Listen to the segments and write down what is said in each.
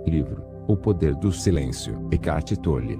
Livro O Poder do Silêncio, Eckhart Tolle.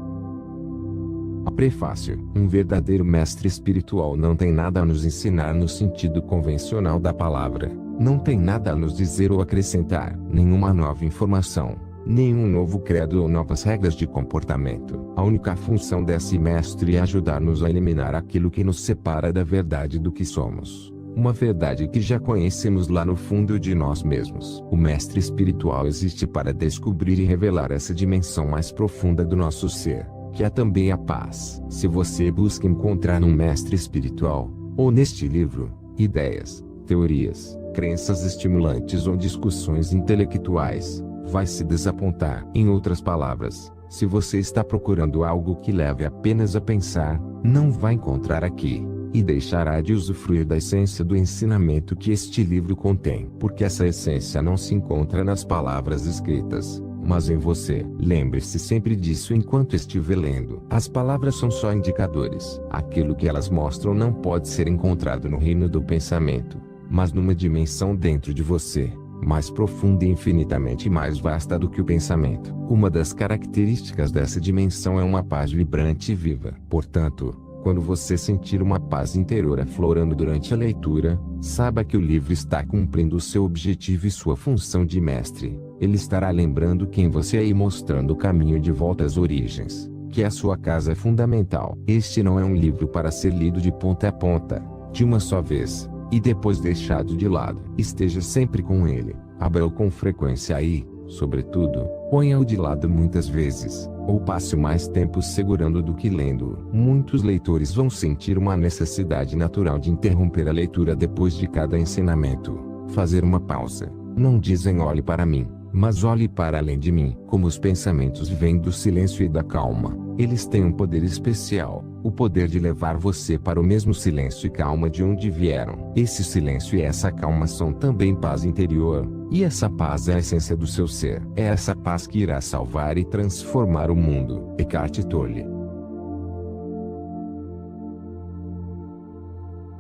A prefácio. Um verdadeiro mestre espiritual não tem nada a nos ensinar no sentido convencional da palavra. Não tem nada a nos dizer ou acrescentar, nenhuma nova informação, nenhum novo credo ou novas regras de comportamento. A única função desse mestre é ajudar-nos a eliminar aquilo que nos separa da verdade do que somos. Uma verdade que já conhecemos lá no fundo de nós mesmos. O mestre espiritual existe para descobrir e revelar essa dimensão mais profunda do nosso ser, que é também a paz. Se você busca encontrar um mestre espiritual, ou neste livro, ideias, teorias, crenças estimulantes ou discussões intelectuais, vai se desapontar. Em outras palavras, se você está procurando algo que leve apenas a pensar, não vai encontrar aqui, e deixará de usufruir da essência do ensinamento que este livro contém. Porque essa essência não se encontra nas palavras escritas, mas em você. Lembre-se sempre disso enquanto estiver lendo. As palavras são só indicadores. Aquilo que elas mostram não pode ser encontrado no reino do pensamento, mas numa dimensão dentro de você, mais profunda e infinitamente mais vasta do que o pensamento. Uma das características dessa dimensão é uma paz vibrante e viva. Portanto, quando você sentir uma paz interior aflorando durante a leitura, saiba que o livro está cumprindo o seu objetivo e sua função de mestre. Ele estará lembrando quem você é e mostrando o caminho de volta às origens, que a sua casa é fundamental. Este não é um livro para ser lido de ponta a ponta, de uma só vez, e depois deixado de lado. Esteja sempre com ele, abra-o com frequência e, sobretudo, ponha-o de lado muitas vezes, ou passe mais tempo segurando do que lendo-o. Muitos leitores vão sentir uma necessidade natural de interromper a leitura depois de cada ensinamento, fazer uma pausa. Não dizem olhe para mim, mas olhe para além de mim. Como os pensamentos vêm do silêncio e da calma, eles têm um poder especial, o poder de levar você para o mesmo silêncio e calma de onde vieram. Esse silêncio e essa calma são também paz interior, e essa paz é a essência do seu ser. É essa paz que irá salvar e transformar o mundo. Eckhart Tolle.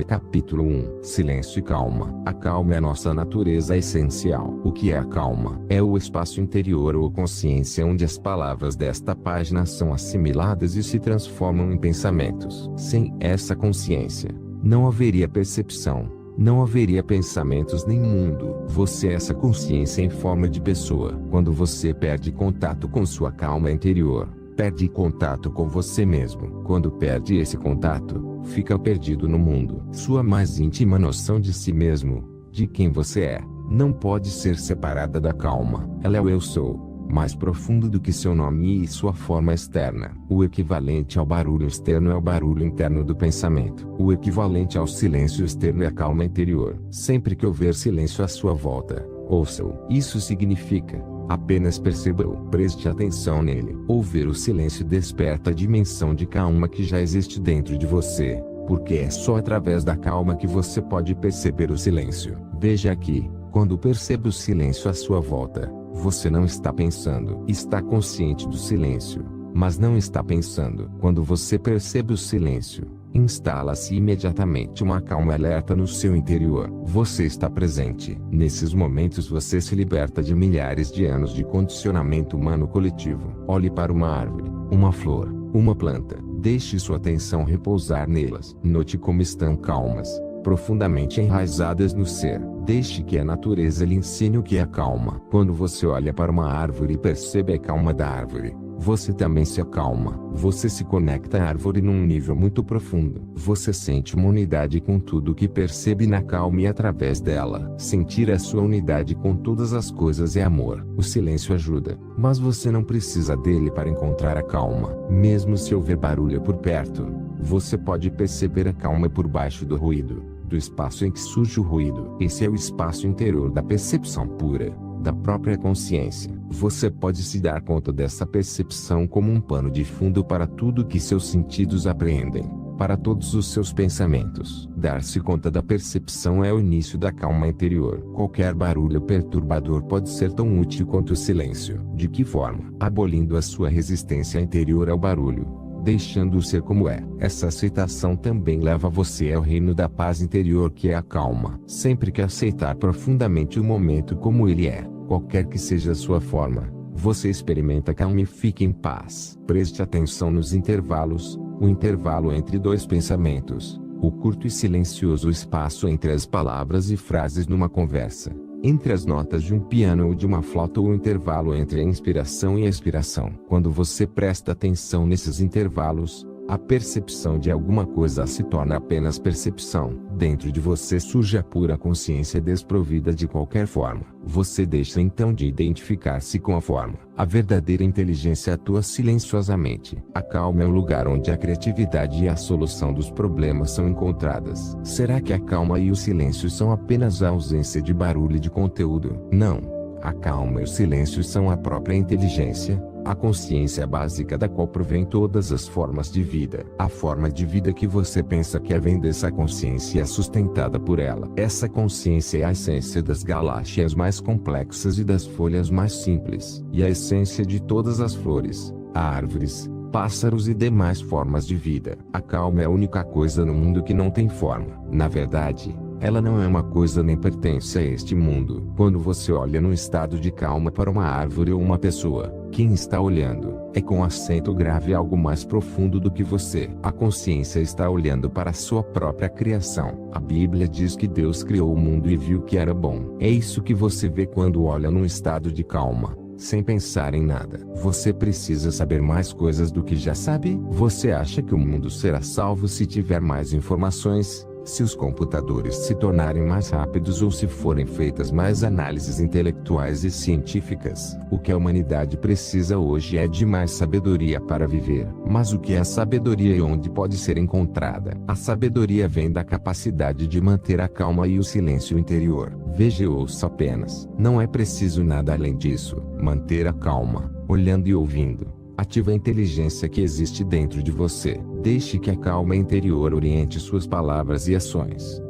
Capítulo 1. Silêncio e calma. A calma é a nossa natureza essencial. O que é a calma? É o espaço interior ou consciência onde as palavras desta página são assimiladas e se transformam em pensamentos. Sem essa consciência, não haveria percepção, não haveria pensamentos nem mundo. Você é essa consciência em forma de pessoa. Quando você perde contato com sua calma interior, perde contato com você mesmo. Quando perde esse contato, fica perdido no mundo. Sua mais íntima noção de si mesmo, de quem você é, não pode ser separada da calma. Ela é o eu sou, mais profundo do que seu nome e sua forma externa. O equivalente ao barulho externo é o barulho interno do pensamento. O equivalente ao silêncio externo é a calma interior. Sempre que houver silêncio à sua volta, ouça-o. Isso significa, apenas perceba-o, preste atenção nele. Ouvir o silêncio desperta a dimensão de calma que já existe dentro de você, porque é só através da calma que você pode perceber o silêncio. Veja aqui, quando percebe o silêncio à sua volta, você não está pensando. Está consciente do silêncio, mas não está pensando. Quando você percebe o silêncio, instala-se imediatamente uma calma alerta no seu interior. Você está presente. Nesses momentos você se liberta de milhares de anos de condicionamento humano coletivo. Olhe para uma árvore, uma flor, uma planta. Deixe sua atenção repousar nelas. Note como estão calmas, profundamente enraizadas no ser. Deixe que a natureza lhe ensine o que é calma. Quando você olha para uma árvore e percebe a calma da árvore, você também se acalma. Você se conecta à árvore num nível muito profundo. Você sente uma unidade com tudo que percebe na calma e através dela. Sentir a sua unidade com todas as coisas é amor. O silêncio ajuda, mas você não precisa dele para encontrar a calma. Mesmo se houver barulho por perto, você pode perceber a calma por baixo do ruído, do espaço em que surge o ruído. Esse é o espaço interior da percepção pura, da própria consciência. Você pode se dar conta dessa percepção como um pano de fundo para tudo que seus sentidos apreendem, para todos os seus pensamentos. Dar-se conta da percepção é o início da calma interior. Qualquer barulho perturbador pode ser tão útil quanto o silêncio. De que forma? Abolindo a sua resistência interior ao barulho, deixando-o ser como é. Essa aceitação também leva você ao reino da paz interior, que é a calma. Sempre que aceitar profundamente o momento como ele é, qualquer que seja a sua forma, você experimenta calma e fica em paz. Preste atenção nos intervalos, o intervalo entre dois pensamentos, o curto e silencioso espaço entre as palavras e frases numa conversa, entre as notas de um piano ou de uma flauta, ou o intervalo entre a inspiração e a expiração. Quando você presta atenção nesses intervalos, a percepção de alguma coisa se torna apenas percepção. Dentro de você surge a pura consciência desprovida de qualquer forma. Você deixa então de identificar-se com a forma. A verdadeira inteligência atua silenciosamente. A calma é o lugar onde a criatividade e a solução dos problemas são encontradas. Será que a calma e o silêncio são apenas a ausência de barulho e de conteúdo? Não. A calma e o silêncio são a própria inteligência, a consciência básica da qual provém todas as formas de vida. A forma de vida que você pensa que vem dessa consciência é sustentada por ela. Essa consciência é a essência das galáxias mais complexas e das folhas mais simples, e a essência de todas as flores, árvores, pássaros e demais formas de vida. A calma é a única coisa no mundo que não tem forma. Na verdade, ela não é uma coisa nem pertence a este mundo. Quando você olha num estado de calma para uma árvore ou uma pessoa, quem está olhando é com acento grave algo mais profundo do que você. A consciência está olhando para a sua própria criação. A Bíblia diz que Deus criou o mundo e viu que era bom. É isso que você vê quando olha num estado de calma, sem pensar em nada. Você precisa saber mais coisas do que já sabe? Você acha que o mundo será salvo se tiver mais informações? Se os computadores se tornarem mais rápidos ou se forem feitas mais análises intelectuais e científicas? O que a humanidade precisa hoje é de mais sabedoria para viver. Mas o que é sabedoria e onde pode ser encontrada? A sabedoria vem da capacidade de manter a calma e o silêncio interior. Veja e ouça apenas. Não é preciso nada além disso. Manter a calma, olhando e ouvindo. Ative a inteligência que existe dentro de você. Deixe que a calma interior oriente suas palavras e ações.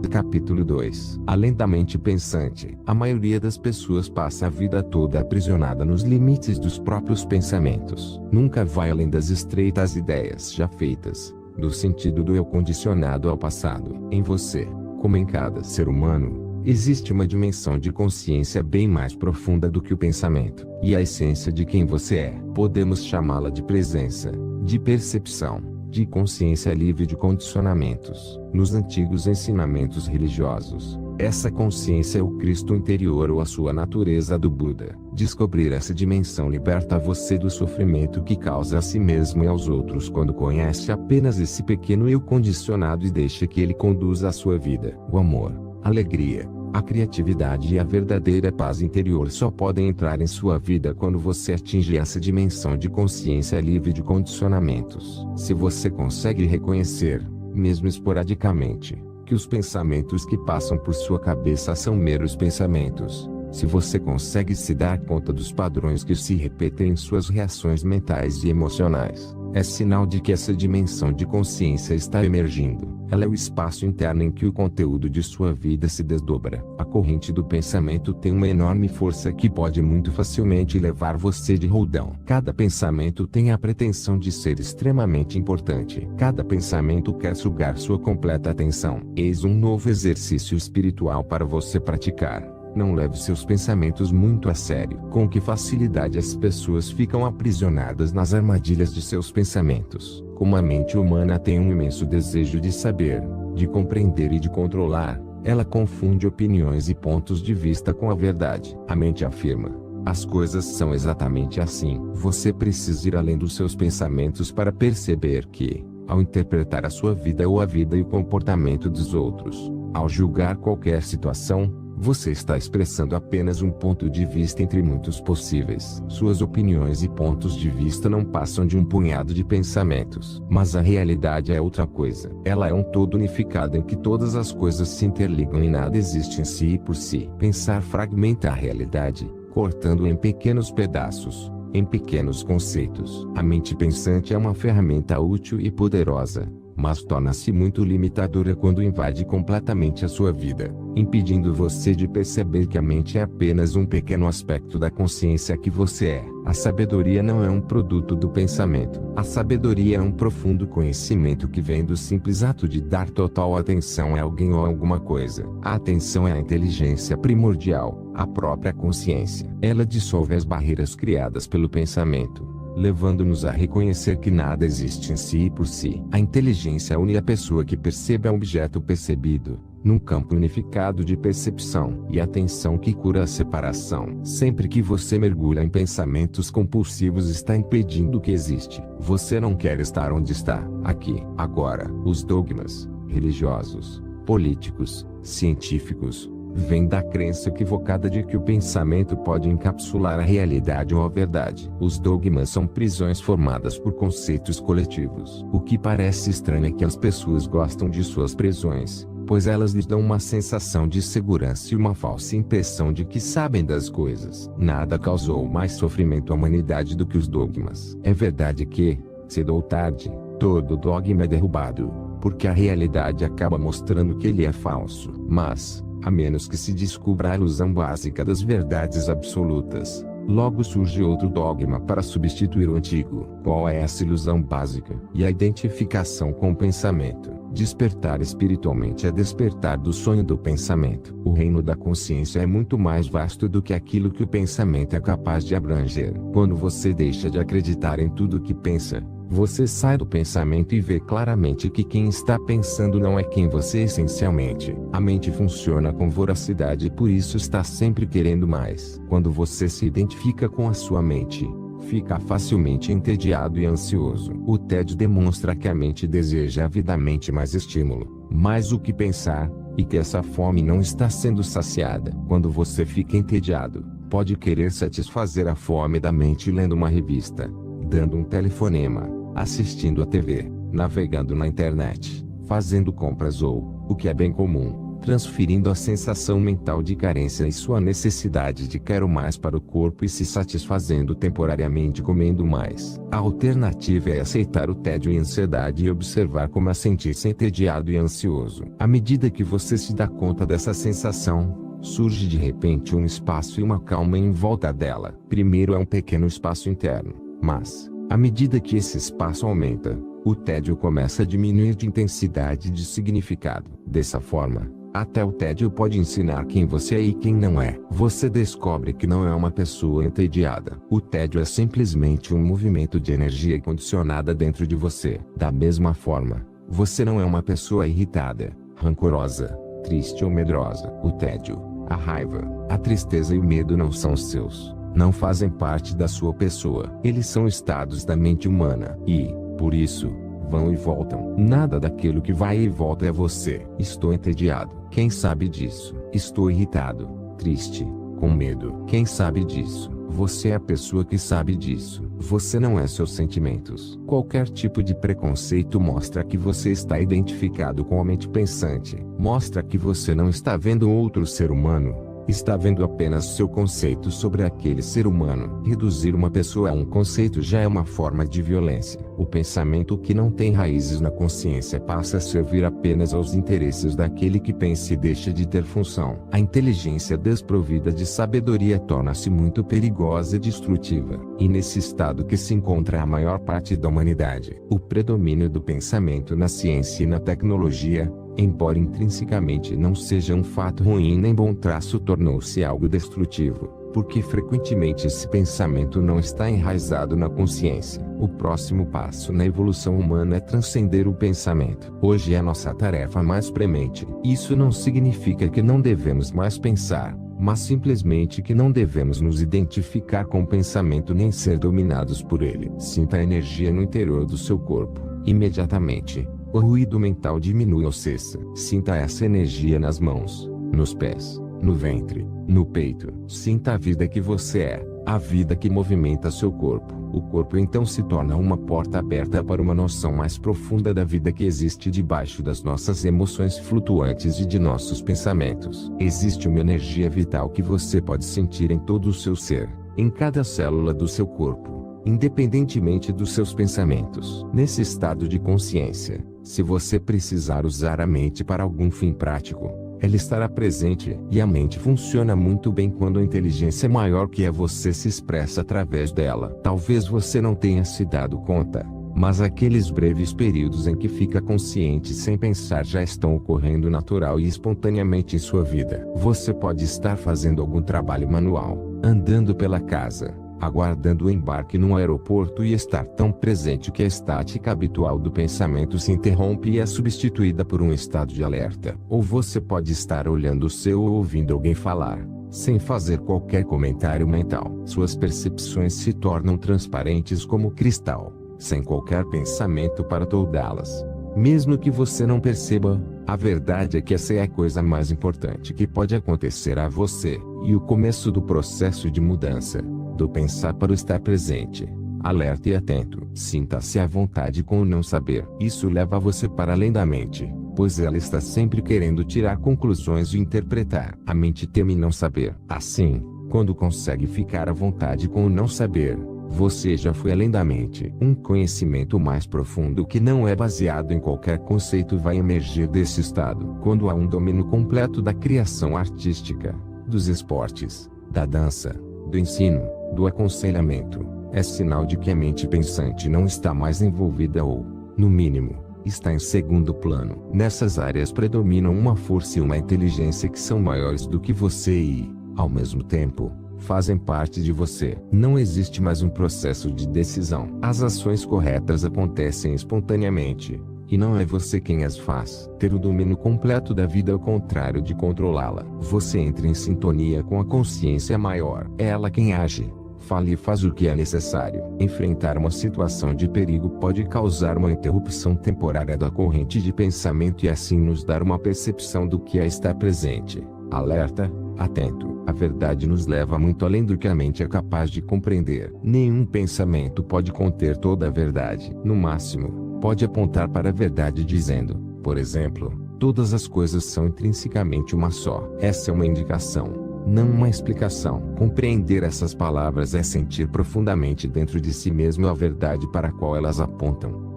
Capítulo 2. Além da mente pensante, a maioria das pessoas passa a vida toda aprisionada nos limites dos próprios pensamentos. Nunca vai além das estreitas ideias já feitas, do sentido do eu condicionado ao passado. Em você, como em cada ser humano, existe uma dimensão de consciência bem mais profunda do que o pensamento, e a essência de quem você é. Podemos chamá-la de presença, de percepção, de consciência livre de condicionamentos. Nos antigos ensinamentos religiosos, essa consciência é o Cristo interior ou a sua natureza do Buda. Descobrir essa dimensão liberta você do sofrimento que causa a si mesmo e aos outros quando conhece apenas esse pequeno eu condicionado e deixa que ele conduza a sua vida. O amor, a alegria, a criatividade e a verdadeira paz interior só podem entrar em sua vida quando você atinge essa dimensão de consciência livre de condicionamentos. Se você consegue reconhecer, mesmo esporadicamente, que os pensamentos que passam por sua cabeça são meros pensamentos, se você consegue se dar conta dos padrões que se repetem em suas reações mentais e emocionais, é sinal de que essa dimensão de consciência está emergindo. Ela é o espaço interno em que o conteúdo de sua vida se desdobra. A corrente do pensamento tem uma enorme força que pode muito facilmente levar você de roldão. Cada pensamento tem a pretensão de ser extremamente importante. Cada pensamento quer sugar sua completa atenção. Eis um novo exercício espiritual para você praticar. Não leve seus pensamentos muito a sério. Com que facilidade as pessoas ficam aprisionadas nas armadilhas de seus pensamentos. Como a mente humana tem um imenso desejo de saber, de compreender e de controlar, ela confunde opiniões e pontos de vista com a verdade. A mente afirma: as coisas são exatamente assim. Você precisa ir além dos seus pensamentos para perceber que, ao interpretar a sua vida ou a vida e o comportamento dos outros, ao julgar qualquer situação, você está expressando apenas um ponto de vista entre muitos possíveis. Suas opiniões e pontos de vista não passam de um punhado de pensamentos. Mas a realidade é outra coisa. Ela é um todo unificado em que todas as coisas se interligam e nada existe em si e por si. Pensar fragmenta a realidade, cortando em pequenos pedaços, em pequenos conceitos. A mente pensante é uma ferramenta útil e poderosa, mas torna-se muito limitadora quando invade completamente a sua vida, impedindo você de perceber que a mente é apenas um pequeno aspecto da consciência que você é. A sabedoria não é um produto do pensamento. A sabedoria é um profundo conhecimento que vem do simples ato de dar total atenção a alguém ou a alguma coisa. A atenção é a inteligência primordial, a própria consciência. Ela dissolve as barreiras criadas pelo pensamento, levando-nos a reconhecer que nada existe em si e por si. A inteligência une a pessoa que percebe ao objeto percebido, num campo unificado de percepção, e atenção que cura a separação. Sempre que você mergulha em pensamentos compulsivos, está impedindo o que existe. Você não quer estar onde está, aqui, agora. Os dogmas religiosos, políticos, científicos, vem da crença equivocada de que o pensamento pode encapsular a realidade ou a verdade. Os dogmas são prisões formadas por conceitos coletivos. O que parece estranho é que as pessoas gostam de suas prisões, pois elas lhes dão uma sensação de segurança e uma falsa impressão de que sabem das coisas. Nada causou mais sofrimento à humanidade do que os dogmas. É verdade que, cedo ou tarde, todo dogma é derrubado, porque a realidade acaba mostrando que ele é falso. Mas, a menos que se descubra a ilusão básica das verdades absolutas, logo surge outro dogma para substituir o antigo. Qual é essa ilusão básica? E a identificação com o pensamento. Despertar espiritualmente é despertar do sonho do pensamento. O reino da consciência é muito mais vasto do que aquilo que o pensamento é capaz de abranger. Quando você deixa de acreditar em tudo que pensa, você sai do pensamento e vê claramente que quem está pensando não é quem você é essencialmente. A mente funciona com voracidade e por isso está sempre querendo mais. Quando você se identifica com a sua mente, fica facilmente entediado e ansioso. O tédio demonstra que a mente deseja avidamente mais estímulo, mais o que pensar, e que essa fome não está sendo saciada. Quando você fica entediado, pode querer satisfazer a fome da mente lendo uma revista, dando um telefonema, assistindo a TV, navegando na internet, fazendo compras ou, o que é bem comum, transferindo a sensação mental de carência e sua necessidade de quero mais para o corpo e se satisfazendo temporariamente comendo mais. A alternativa é aceitar o tédio e ansiedade e observar como a sentir-se entediado e ansioso. À medida que você se dá conta dessa sensação, surge de repente um espaço e uma calma em volta dela. Primeiro é um pequeno espaço interno, mas, à medida que esse espaço aumenta, o tédio começa a diminuir de intensidade e de significado. Dessa forma, até o tédio pode ensinar quem você é e quem não é. Você descobre que não é uma pessoa entediada. O tédio é simplesmente um movimento de energia condicionada dentro de você. Da mesma forma, você não é uma pessoa irritada, rancorosa, triste ou medrosa. O tédio, a raiva, a tristeza e o medo não são seus. Não fazem parte da sua pessoa. Eles são estados da mente humana. E, por isso, vão e voltam. Nada daquilo que vai e volta é você. Estou entediado. Quem sabe disso? Estou irritado, triste, com medo. Quem sabe disso? Você é a pessoa que sabe disso. Você não é seus sentimentos. Qualquer tipo de preconceito mostra que você está identificado com a mente pensante. Mostra que você não está vendo outro ser humano. Está vendo apenas seu conceito sobre aquele ser humano. Reduzir uma pessoa a um conceito já é uma forma de violência. O pensamento que não tem raízes na consciência passa a servir apenas aos interesses daquele que pensa e deixa de ter função. A inteligência desprovida de sabedoria torna-se muito perigosa e destrutiva. E nesse estado que se encontra a maior parte da humanidade. O predomínio do pensamento na ciência e na tecnologia, embora intrinsecamente não seja um fato ruim nem bom traço, tornou-se algo destrutivo, porque frequentemente esse pensamento não está enraizado na consciência. O próximo passo na evolução humana é transcender o pensamento. Hoje é nossa tarefa mais premente. Isso não significa que não devemos mais pensar, mas simplesmente que não devemos nos identificar com o pensamento nem ser dominados por ele. Sinta a energia no interior do seu corpo. Imediatamente, o ruído mental diminui ou cessa. Sinta essa energia nas mãos, nos pés, no ventre, no peito. Sinta a vida que você é, a vida que movimenta seu corpo. O corpo então se torna uma porta aberta para uma noção mais profunda da vida que existe debaixo das nossas emoções flutuantes e de nossos pensamentos. Existe uma energia vital que você pode sentir em todo o seu ser, em cada célula do seu corpo, independentemente dos seus pensamentos. Nesse estado de consciência, se você precisar usar a mente para algum fim prático, ela estará presente. E a mente funciona muito bem quando a inteligência maior que é você se expressa através dela. Talvez você não tenha se dado conta, mas aqueles breves períodos em que fica consciente sem pensar já estão ocorrendo natural e espontaneamente em sua vida. Você pode estar fazendo algum trabalho manual, andando pela casa, aguardando o embarque num aeroporto e estar tão presente que a estática habitual do pensamento se interrompe e é substituída por um estado de alerta. Ou você pode estar olhando o céu ou ouvindo alguém falar, sem fazer qualquer comentário mental. Suas percepções se tornam transparentes como cristal, sem qualquer pensamento para toldá-las. Mesmo que você não perceba, a verdade é que essa é a coisa mais importante que pode acontecer a você, e o começo do processo de mudança, do pensar para o estar presente, alerta e atento. Sinta-se à vontade com o não saber. Isso leva você para além da mente, pois ela está sempre querendo tirar conclusões e interpretar. A mente teme não saber. Assim, quando consegue ficar à vontade com o não saber, você já foi além da mente. Um conhecimento mais profundo que não é baseado em qualquer conceito vai emergir desse estado. Quando há um domínio completo da criação artística, dos esportes, da dança, do ensino, do aconselhamento, é sinal de que a mente pensante não está mais envolvida ou, no mínimo, está em segundo plano. Nessas áreas predominam uma força e uma inteligência que são maiores do que você e, ao mesmo tempo, fazem parte de você. Não existe mais um processo de decisão. As ações corretas acontecem espontaneamente, e não é você quem as faz. Ter o domínio completo da vida é o contrário de controlá-la. Você entra em sintonia com a consciência maior. É ela quem age, fala e faz o que é necessário. Enfrentar uma situação de perigo pode causar uma interrupção temporária da corrente de pensamento e assim nos dar uma percepção do que é estar presente, alerta, atento. A verdade nos leva muito além do que a mente é capaz de compreender. Nenhum pensamento pode conter toda a verdade. No máximo, pode apontar para a verdade dizendo, por exemplo, todas as coisas são intrinsecamente uma só. Essa é uma indicação, não uma explicação. Compreender essas palavras é sentir profundamente dentro de si mesmo a verdade para a qual elas apontam.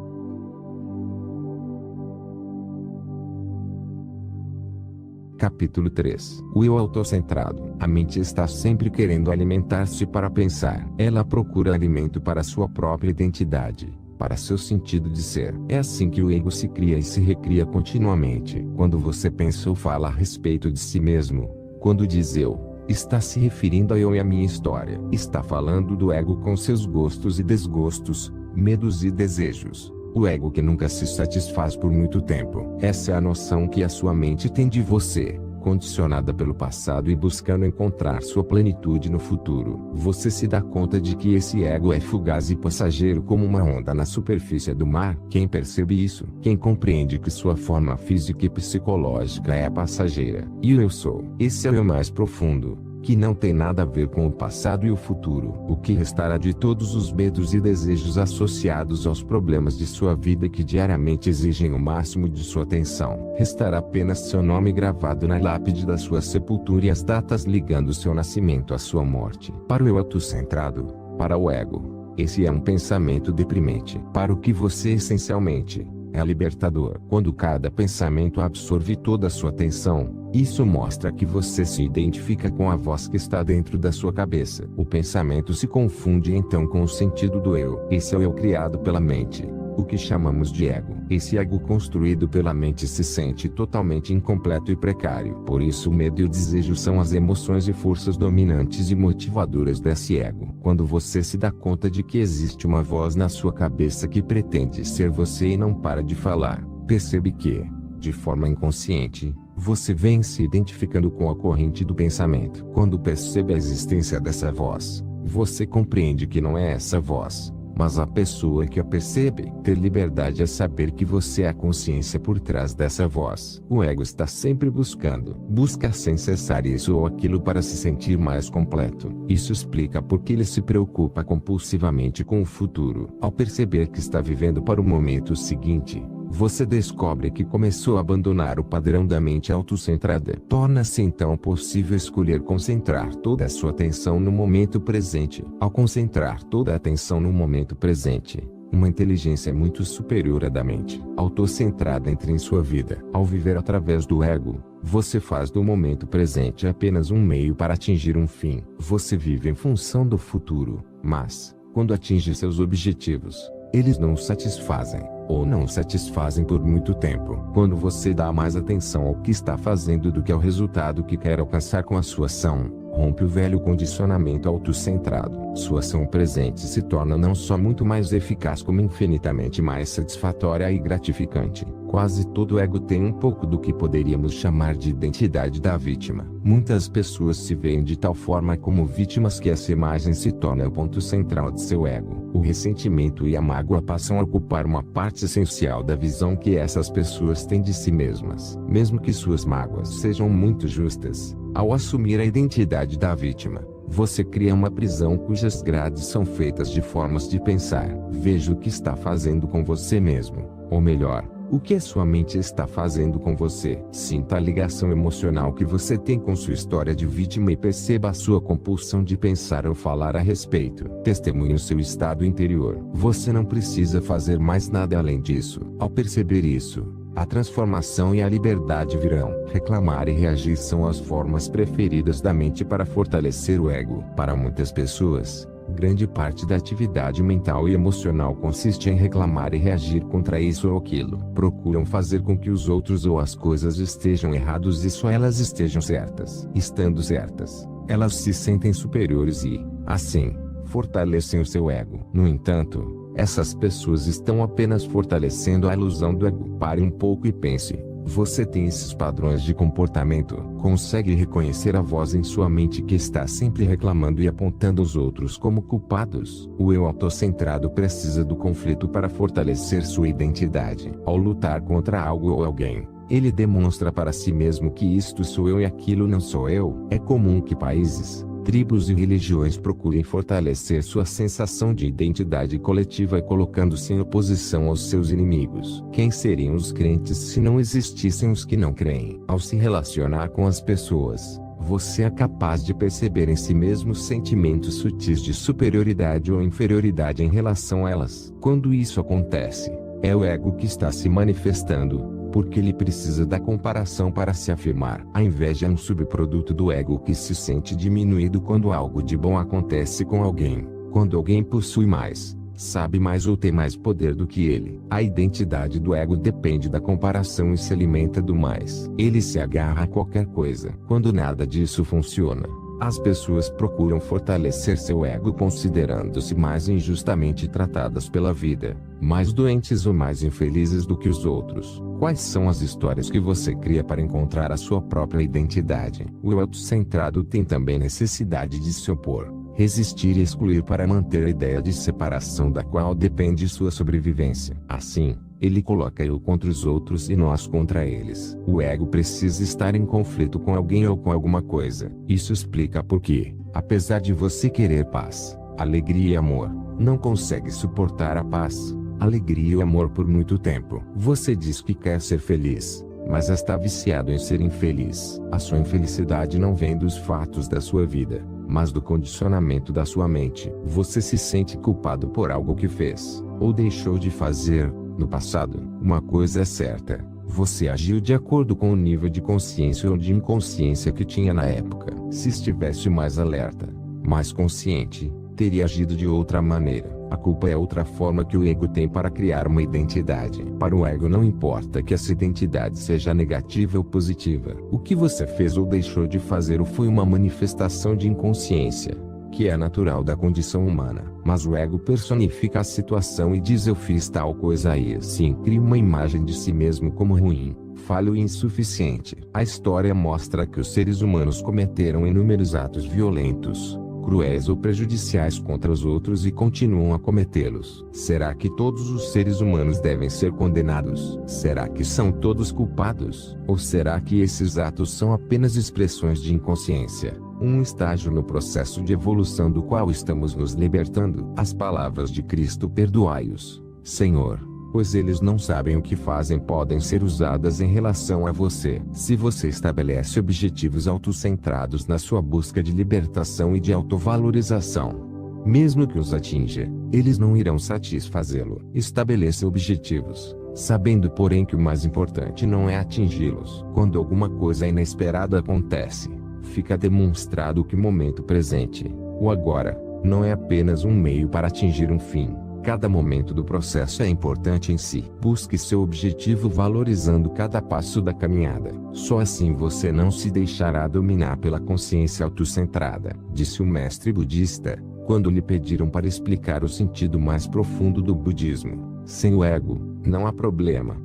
Capítulo 3. O eu autocentrado. A mente está sempre querendo alimentar-se para pensar. Ela procura alimento para sua própria identidade, para seu sentido de ser. É assim que o ego se cria e se recria continuamente. Quando você pensa ou fala a respeito de si mesmo, quando diz eu, está se referindo a eu e a minha história. Está falando do ego com seus gostos e desgostos, medos e desejos. O ego que nunca se satisfaz por muito tempo. Essa é a noção que a sua mente tem de você, condicionada pelo passado e buscando encontrar sua plenitude no futuro. Você se dá conta de que esse ego é fugaz e passageiro como uma onda na superfície do mar? Quem percebe isso? Quem compreende que sua forma física e psicológica é passageira? E o eu sou? Esse é o eu mais profundo, que não tem nada a ver com o passado e o futuro. O que restará de todos os medos e desejos associados aos problemas de sua vida que diariamente exigem o máximo de sua atenção? Restará apenas seu nome gravado na lápide da sua sepultura e as datas ligando seu nascimento à sua morte. Para o eu autocentrado, para o ego, esse é um pensamento deprimente. Para o que você essencialmente é libertador. Quando cada pensamento absorve toda a sua atenção, isso mostra que você se identifica com a voz que está dentro da sua cabeça. O pensamento se confunde então com o sentido do eu. Esse é o eu criado pela mente, o que chamamos de ego. Esse ego construído pela mente se sente totalmente incompleto e precário. Por isso o medo e o desejo são as emoções e forças dominantes e motivadoras desse ego. Quando você se dá conta de que existe uma voz na sua cabeça que pretende ser você e não para de falar, percebe que, de forma inconsciente, você vem se identificando com a corrente do pensamento. Quando percebe a existência dessa voz, você compreende que não é essa voz, mas a pessoa que a percebe. Ter liberdade é saber que você é a consciência por trás dessa voz. O ego está sempre busca sem cessar isso ou aquilo para se sentir mais completo. Isso explica por que ele se preocupa compulsivamente com o futuro. Ao perceber que está vivendo para o momento seguinte, você descobre que começou a abandonar o padrão da mente autocentrada. Torna-se então possível escolher concentrar toda a sua atenção no momento presente. Ao concentrar toda a atenção no momento presente, uma inteligência muito superior à da mente autocentrada entra em sua vida. Ao viver através do ego, Você faz do momento presente apenas um meio para atingir um fim. Você vive em função do futuro, mas, quando atinge seus objetivos, eles não o satisfazem, ou não satisfazem por muito tempo. Quando você dá mais atenção ao que está fazendo do que ao resultado que quer alcançar com a sua ação, rompe o velho condicionamento autocentrado. Sua ação presente se torna não só muito mais eficaz como infinitamente mais satisfatória e gratificante. Quase todo ego tem um pouco do que poderíamos chamar de identidade da vítima. Muitas pessoas se veem de tal forma como vítimas que essa imagem se torna o ponto central de seu ego. O ressentimento e a mágoa passam a ocupar uma parte essencial da visão que essas pessoas têm de si mesmas. Mesmo que suas mágoas sejam muito justas, ao assumir a identidade da vítima, você cria uma prisão cujas grades são feitas de formas de pensar. Veja o que está fazendo com você mesmo, ou melhor, o que a sua mente está fazendo com você. Sinta a ligação emocional que você tem com sua história de vítima e perceba a sua compulsão de pensar ou falar a respeito. Testemunhe o seu estado interior. Você não precisa fazer mais nada além disso. Ao perceber isso, a transformação e a liberdade virão. Reclamar e reagir são as formas preferidas da mente para fortalecer o ego. Para muitas pessoas, grande parte da atividade mental e emocional consiste em reclamar e reagir contra isso ou aquilo. Procuram fazer com que os outros ou as coisas estejam errados e só elas estejam certas. Estando certas, elas se sentem superiores e, assim, fortalecem o seu ego. No entanto, essas pessoas estão apenas fortalecendo a ilusão do ego. Pare um pouco e pense. Você tem esses padrões de comportamento? Consegue reconhecer a voz em sua mente que está sempre reclamando e apontando os outros como culpados? O eu autocentrado precisa do conflito para fortalecer sua identidade. Ao lutar contra algo ou alguém, ele demonstra para si mesmo que isto sou eu e aquilo não sou eu. É comum que países, tribos e religiões procurem fortalecer sua sensação de identidade coletiva colocando-se em oposição aos seus inimigos. Quem seriam os crentes se não existissem os que não creem? Ao se relacionar com as pessoas, você é capaz de perceber em si mesmo sentimentos sutis de superioridade ou inferioridade em relação a elas. Quando isso acontece, é o ego que está se manifestando, porque ele precisa da comparação para se afirmar. A inveja é um subproduto do ego que se sente diminuído quando algo de bom acontece com alguém. Quando alguém possui mais, sabe mais ou tem mais poder do que ele. A identidade do ego depende da comparação e se alimenta do mais. Ele se agarra a qualquer coisa. Quando nada disso funciona, as pessoas procuram fortalecer seu ego considerando-se mais injustamente tratadas pela vida, mais doentes ou mais infelizes do que os outros. Quais são as histórias que você cria para encontrar a sua própria identidade? O eu autocentrado tem também necessidade de se opor, resistir e excluir para manter a ideia de separação da qual depende sua sobrevivência. Assim, ele coloca eu contra os outros e nós contra eles. O ego precisa estar em conflito com alguém ou com alguma coisa. Isso explica por que, apesar de você querer paz, alegria e amor, não consegue suportar a paz, alegria e amor por muito tempo. Você diz que quer ser feliz, mas está viciado em ser infeliz. A sua infelicidade não vem dos fatos da sua vida, mas do condicionamento da sua mente. Você se sente culpado por algo que fez, ou deixou de fazer, no passado. Uma coisa é certa: você agiu de acordo com o nível de consciência ou de inconsciência que tinha na época. Se estivesse mais alerta, mais consciente, teria agido de outra maneira. A culpa é outra forma que o ego tem para criar uma identidade. Para o ego não importa que essa identidade seja negativa ou positiva. O que você fez ou deixou de fazer foi uma manifestação de inconsciência, que é natural da condição humana. Mas o ego personifica a situação e diz: eu fiz tal coisa e assim cria uma imagem de si mesmo como ruim, falho e insuficiente. A história mostra que os seres humanos cometeram inúmeros atos violentos, cruéis ou prejudiciais contra os outros e continuam a cometê-los. Será que todos os seres humanos devem ser condenados? Será que são todos culpados? Ou será que esses atos são apenas expressões de inconsciência? Um estágio no processo de evolução do qual estamos nos libertando. As palavras de Cristo: perdoai-os, Senhor, pois eles não sabem o que fazem, podem ser usadas em relação a você. Se você estabelece objetivos autocentrados na sua busca de libertação e de autovalorização, mesmo que os atinja, eles não irão satisfazê-lo. Estabeleça objetivos, sabendo porém que o mais importante não é atingi-los. Quando alguma coisa inesperada acontece, fica demonstrado que o momento presente, o agora, não é apenas um meio para atingir um fim. Cada momento do processo é importante em si. Busque seu objetivo valorizando cada passo da caminhada. Só assim você não se deixará dominar pela consciência autocentrada, disse o mestre budista, quando lhe pediram para explicar o sentido mais profundo do budismo. Sem o ego, não há problema.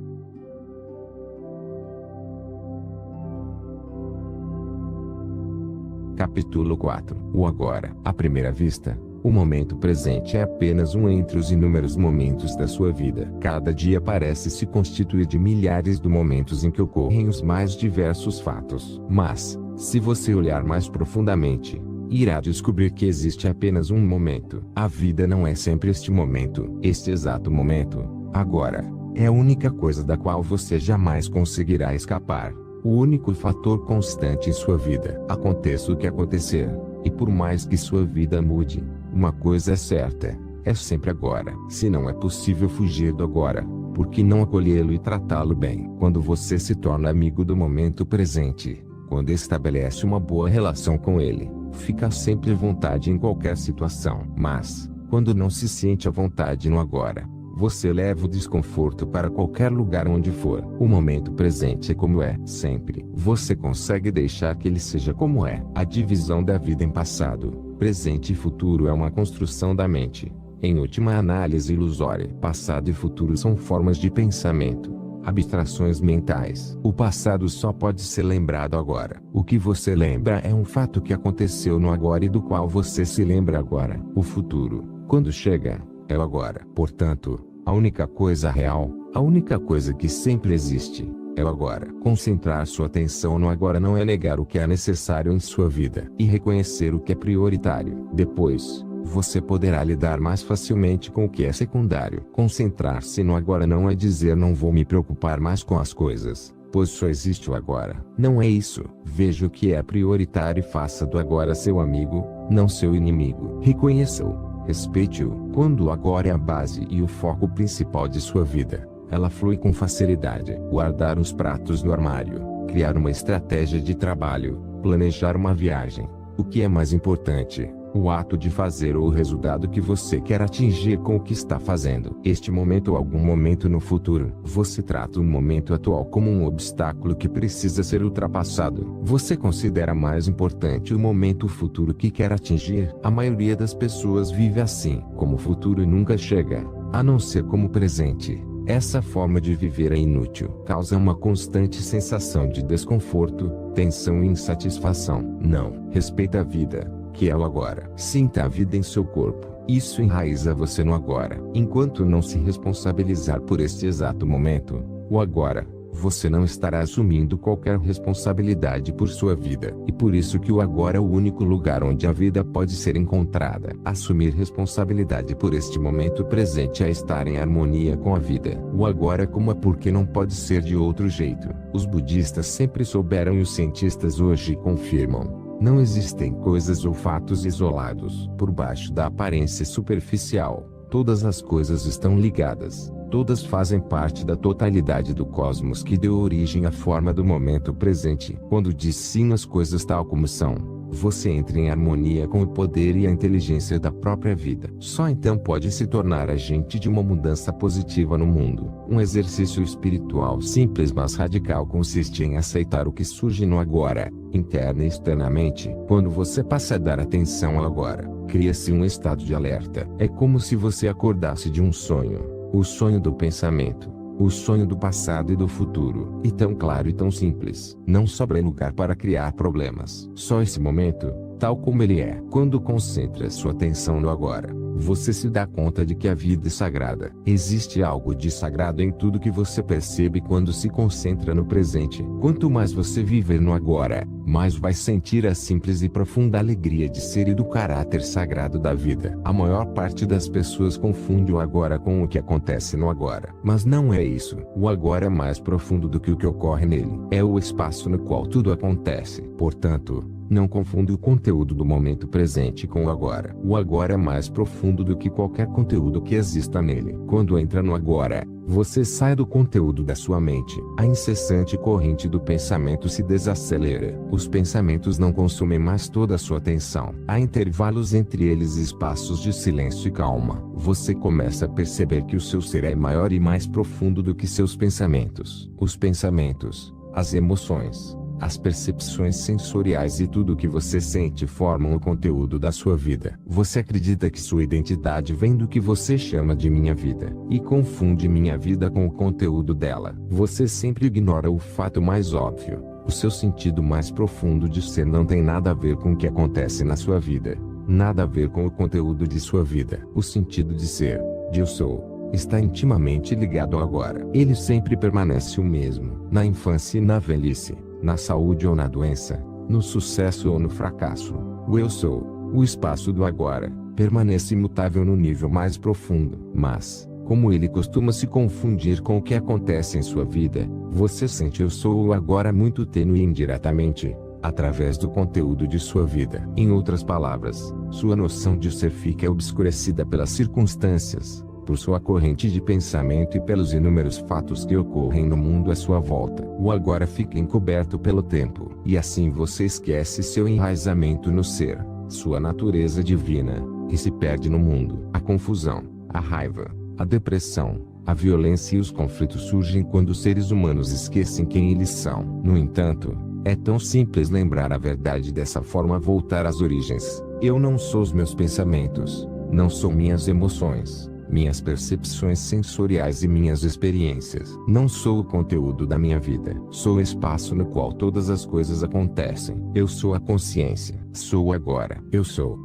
Capítulo 4. O agora. À primeira vista, o momento presente é apenas um entre os inúmeros momentos da sua vida. Cada dia parece se constituir de milhares de momentos em que ocorrem os mais diversos fatos. Mas, se você olhar mais profundamente, irá descobrir que existe apenas um momento. A vida não é sempre este momento. Este exato momento, agora, é a única coisa da qual você jamais conseguirá escapar. O único fator constante em sua vida. Aconteça o que acontecer, e por mais que sua vida mude, uma coisa é certa, é sempre agora. Se não é possível fugir do agora, por que não acolhê-lo e tratá-lo bem? Quando você se torna amigo do momento presente, quando estabelece uma boa relação com ele, fica sempre à vontade em qualquer situação. Mas, quando não se sente à vontade no agora, você leva o desconforto para qualquer lugar onde for. O momento presente é como é, sempre. Você consegue deixar que ele seja como é. A divisão da vida em passado, presente e futuro é uma construção da mente, em última análise ilusória. Passado e futuro são formas de pensamento, abstrações mentais. O passado só pode ser lembrado agora. O que você lembra é um fato que aconteceu no agora e do qual você se lembra agora. O futuro, quando chega, é o agora. Portanto, a única coisa real, a única coisa que sempre existe, é o agora. Concentrar sua atenção no agora não é negar o que é necessário em sua vida e reconhecer o que é prioritário. Depois, você poderá lidar mais facilmente com o que é secundário. Concentrar-se no agora não é dizer não vou me preocupar mais com as coisas, pois só existe o agora. Não é isso. Veja o que é prioritário e faça do agora seu amigo, não seu inimigo. Reconheça-o. Respeite-o. Quando o agora é a base e o foco principal de sua vida, ela flui com facilidade. Guardar os pratos no armário, criar uma estratégia de trabalho, planejar uma viagem. O que é mais importante? O ato de fazer ou o resultado que você quer atingir com o que está fazendo. Este momento ou algum momento no futuro. Você trata o momento atual como um obstáculo que precisa ser ultrapassado. Você considera mais importante o momento futuro que quer atingir. A maioria das pessoas vive assim. Como o futuro nunca chega, a não ser como presente. Essa forma de viver é inútil. Causa uma constante sensação de desconforto, tensão e insatisfação. Não. Respeita a vida, que é o agora. Sinta a vida em seu corpo. Isso enraiza você no agora. Enquanto não se responsabilizar por este exato momento, o agora, você não estará assumindo qualquer responsabilidade por sua vida. E por isso que o agora é o único lugar onde a vida pode ser encontrada. Assumir responsabilidade por este momento presente é estar em harmonia com a vida. O agora é como é porque não pode ser de outro jeito. Os budistas sempre souberam e os cientistas hoje confirmam. Não existem coisas ou fatos isolados. Por baixo da aparência superficial, todas as coisas estão ligadas. Todas fazem parte da totalidade do cosmos que deu origem à forma do momento presente. Quando diz sim às coisas tal como são, você entra em harmonia com o poder e a inteligência da própria vida. Só então pode se tornar agente de uma mudança positiva no mundo. Um exercício espiritual simples mas radical consiste em aceitar o que surge no agora, interna e externamente. Quando você passa a dar atenção ao agora, cria-se um estado de alerta. É como se você acordasse de um sonho. O sonho do pensamento, o sonho do passado e do futuro, e tão claro e tão simples. Não sobra lugar para criar problemas. Só esse momento, tal como ele é. Quando concentra sua atenção no agora, você se dá conta de que a vida é sagrada. Existe algo de sagrado em tudo que você percebe quando se concentra no presente. Quanto mais você viver no agora, mais vai sentir a simples e profunda alegria de ser e do caráter sagrado da vida. A maior parte das pessoas confunde o agora com o que acontece no agora. Mas não é isso. O agora é mais profundo do que o que ocorre nele. É o espaço no qual tudo acontece. Portanto, Não confunda o conteúdo do momento presente com o agora. O agora é mais profundo do que qualquer conteúdo que exista nele. Quando entra no agora, você sai do conteúdo da sua mente. A incessante corrente do pensamento se desacelera. Os pensamentos não consumem mais toda a sua atenção. Há intervalos entre eles e espaços de silêncio e calma. Você começa a perceber que o seu ser é maior e mais profundo do que seus pensamentos. Os pensamentos, as emoções, as percepções sensoriais e tudo o que você sente formam o conteúdo da sua vida. Você acredita que sua identidade vem do que você chama de minha vida, e confunde minha vida com o conteúdo dela. Você sempre ignora o fato mais óbvio. O seu sentido mais profundo de ser não tem nada a ver com o que acontece na sua vida. Nada a ver com o conteúdo de sua vida. O sentido de ser, de eu sou, está intimamente ligado ao agora. Ele sempre permanece o mesmo, na infância e na velhice, na saúde ou na doença, no sucesso ou no fracasso. O eu sou, o espaço do agora, permanece imutável no nível mais profundo. Mas, como ele costuma se confundir com o que acontece em sua vida, você sente eu sou o agora muito tênue e indiretamente, através do conteúdo de sua vida. Em outras palavras, sua noção de ser fica obscurecida pelas circunstâncias, por sua corrente de pensamento e pelos inúmeros fatos que ocorrem no mundo à sua volta. O agora fica encoberto pelo tempo, e assim você esquece seu enraizamento no ser, sua natureza divina, e se perde no mundo. A confusão, a raiva, a depressão, a violência e os conflitos surgem quando os seres humanos esquecem quem eles são. No entanto, é tão simples lembrar a verdade dessa forma, voltar às origens. Eu não sou os meus pensamentos, não sou minhas emoções, minhas percepções sensoriais e minhas experiências. Não sou o conteúdo da minha vida. Sou o espaço no qual todas as coisas acontecem. Eu sou a consciência. Sou o agora. Eu sou.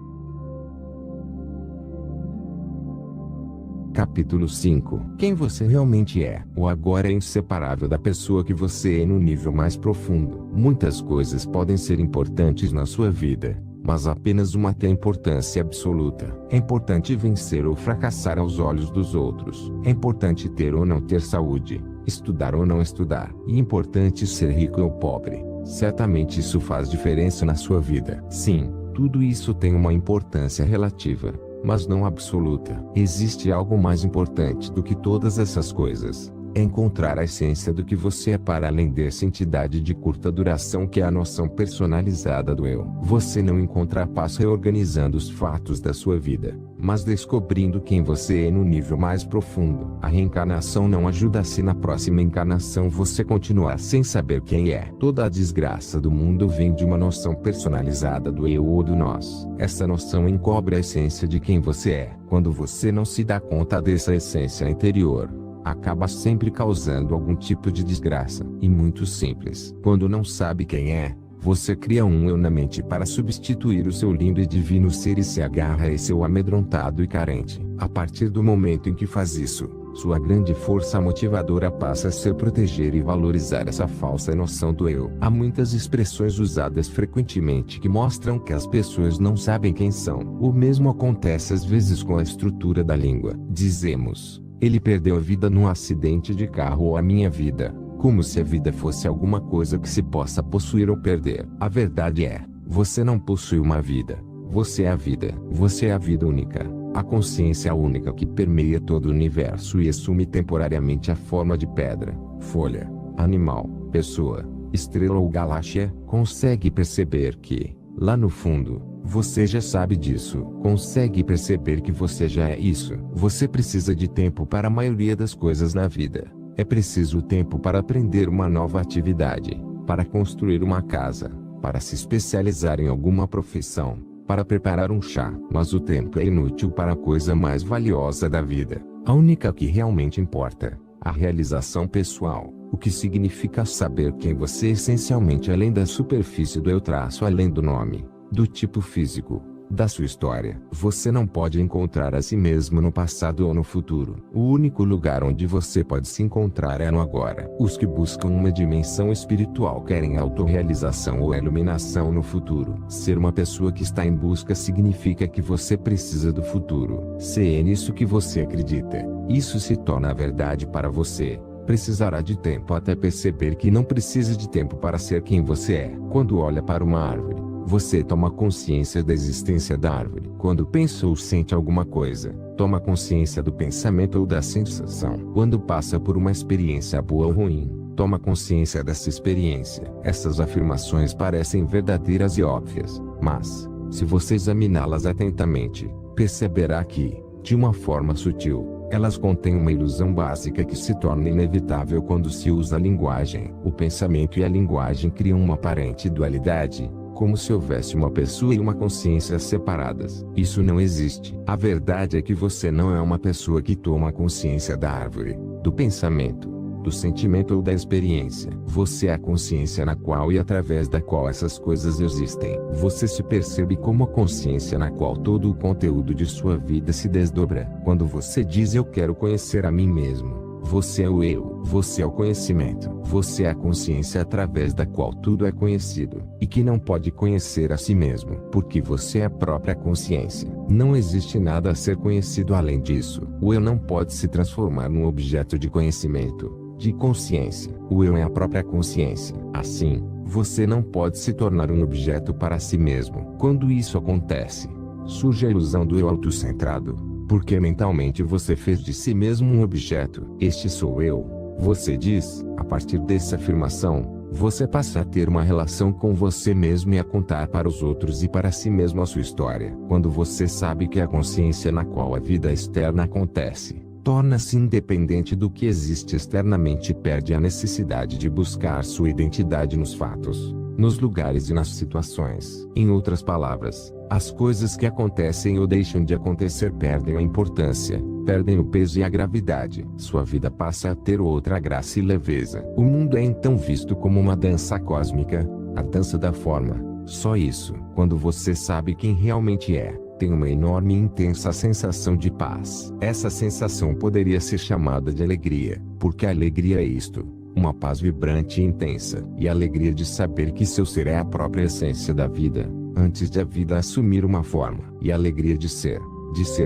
Capítulo 5. Quem você realmente é. O agora é inseparável da pessoa que você é no nível mais profundo. Muitas coisas podem ser importantes na sua vida, mas apenas uma tem importância absoluta. É importante vencer ou fracassar aos olhos dos outros. É importante ter ou não ter saúde, estudar ou não estudar. E é importante ser rico ou pobre. Certamente isso faz diferença na sua vida. Sim, tudo isso tem uma importância relativa, mas não absoluta. Existe algo mais importante do que todas essas coisas. É encontrar a essência do que você é para além dessa entidade de curta duração que é a noção personalizada do eu. Você não encontra paz reorganizando os fatos da sua vida, mas descobrindo quem você é no nível mais profundo. A reencarnação não ajuda se na próxima encarnação você continuar sem saber quem é. Toda a desgraça do mundo vem de uma noção personalizada do eu ou do nós. Essa noção encobre a essência de quem você é. Quando você não se dá conta dessa essência interior, acaba sempre causando algum tipo de desgraça. E muito simples. Quando não sabe quem é, você cria um eu na mente para substituir o seu lindo e divino ser e se agarra a esse eu amedrontado e carente. A partir do momento em que faz isso, sua grande força motivadora passa a ser proteger e valorizar essa falsa noção do eu. Há muitas expressões usadas frequentemente que mostram que as pessoas não sabem quem são. O mesmo acontece às vezes com a estrutura da língua. Dizemos: ele perdeu a vida num acidente de carro, ou a minha vida, como se a vida fosse alguma coisa que se possa possuir ou perder. A verdade é, você não possui uma vida. Você é a vida. Você é a vida única. A consciência única que permeia todo o universo e assume temporariamente a forma de pedra, folha, animal, pessoa, estrela ou galáxia. Consegue perceber que, lá no fundo, você já sabe disso. Consegue perceber que você já é isso. Você precisa de tempo para a maioria das coisas na vida. É preciso tempo para aprender uma nova atividade, para construir uma casa, para se especializar em alguma profissão, para preparar um chá. Mas o tempo é inútil para a coisa mais valiosa da vida, a única que realmente importa, a realização pessoal. O que significa saber quem você é essencialmente além da superfície do eu traço, além do nome, do tipo físico, da sua história. Você não pode encontrar a si mesmo no passado ou no futuro. O único lugar onde você pode se encontrar é no agora. Os que buscam uma dimensão espiritual querem autorrealização ou iluminação no futuro. Ser uma pessoa que está em busca significa que você precisa do futuro. Se é nisso que você acredita, isso se torna a verdade para você. Precisará de tempo até perceber que não precisa de tempo para ser quem você é. Quando olha para uma árvore, Você toma consciência da existência da árvore. Quando pensa ou sente alguma coisa, toma consciência do pensamento ou da sensação. Quando passa por uma experiência boa ou ruim, toma consciência dessa experiência. Essas afirmações parecem verdadeiras e óbvias, mas, se você examiná-las atentamente, perceberá que, de uma forma sutil, elas contêm uma ilusão básica que se torna inevitável quando se usa a linguagem. O pensamento e a linguagem criam uma aparente dualidade, como se houvesse uma pessoa e uma consciência separadas. Isso não existe. A verdade é que você não é uma pessoa que toma consciência da árvore, do pensamento, do sentimento ou da experiência. Você é a consciência na qual e através da qual essas coisas existem. Você se percebe como a consciência na qual todo o conteúdo de sua vida se desdobra. Quando você diz eu quero conhecer a mim mesmo, você é o eu, você é o conhecimento. Você é a consciência através da qual tudo é conhecido, e que não pode conhecer a si mesmo, porque você é a própria consciência. Não existe nada a ser conhecido além disso. O eu não pode se transformar num objeto de conhecimento, de consciência. O eu é a própria consciência. Assim, você não pode se tornar um objeto para si mesmo. Quando isso acontece, surge a ilusão do eu autocentrado, porque mentalmente você fez de si mesmo um objeto. Este sou eu, você diz. A partir dessa afirmação, você passa a ter uma relação com você mesmo e a contar para os outros e para si mesmo a sua história. Quando você sabe que a consciência na qual a vida externa acontece, torna-se independente do que existe externamente e perde a necessidade de buscar sua identidade nos fatos, nos lugares e nas situações. Em outras palavras, as coisas que acontecem ou deixam de acontecer perdem a importância, perdem o peso e a gravidade. Sua vida passa a ter outra graça e leveza. O mundo é então visto como uma dança cósmica, a dança da forma. Só isso. Quando você sabe quem realmente é, tem uma enorme e intensa sensação de paz. Essa sensação poderia ser chamada de alegria, porque a alegria é isto: uma paz vibrante e intensa, e a alegria de saber que seu ser é a própria essência da vida, antes de a vida assumir uma forma, e a alegria de ser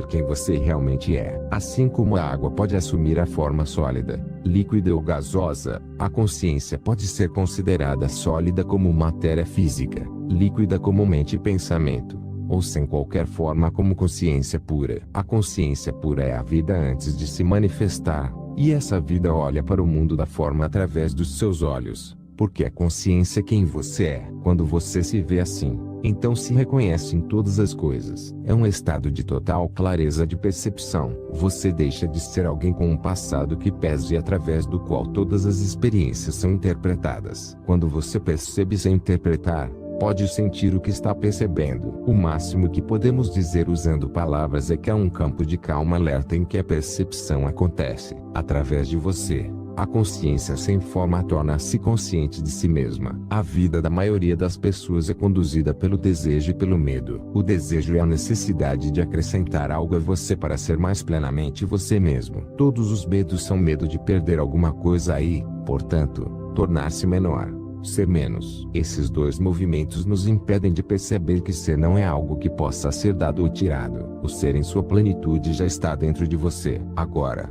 quem você realmente é. Assim como a água pode assumir a forma sólida, líquida ou gasosa, a consciência pode ser considerada sólida como matéria física, líquida como mente e pensamento, ou sem qualquer forma como consciência pura. A consciência pura é a vida antes de se manifestar, e essa vida olha para o mundo da forma através dos seus olhos, porque é consciência quem você é. Quando você se vê assim, então se reconhece em todas as coisas. É um estado de total clareza de percepção. Você deixa de ser alguém com um passado que pesa e através do qual todas as experiências são interpretadas. Quando você percebe sem interpretar, pode sentir o que está percebendo. O máximo que podemos dizer usando palavras é que há um campo de calma alerta em que a percepção acontece. Através de você, a consciência sem forma torna-se consciente de si mesma. A vida da maioria das pessoas é conduzida pelo desejo e pelo medo. O desejo é a necessidade de acrescentar algo a você para ser mais plenamente você mesmo. Todos os medos são medo de perder alguma coisa e, portanto, tornar-se menor, ser menos. Esses dois movimentos nos impedem de perceber que ser não é algo que possa ser dado ou tirado. O ser em sua plenitude já está dentro de você. Agora,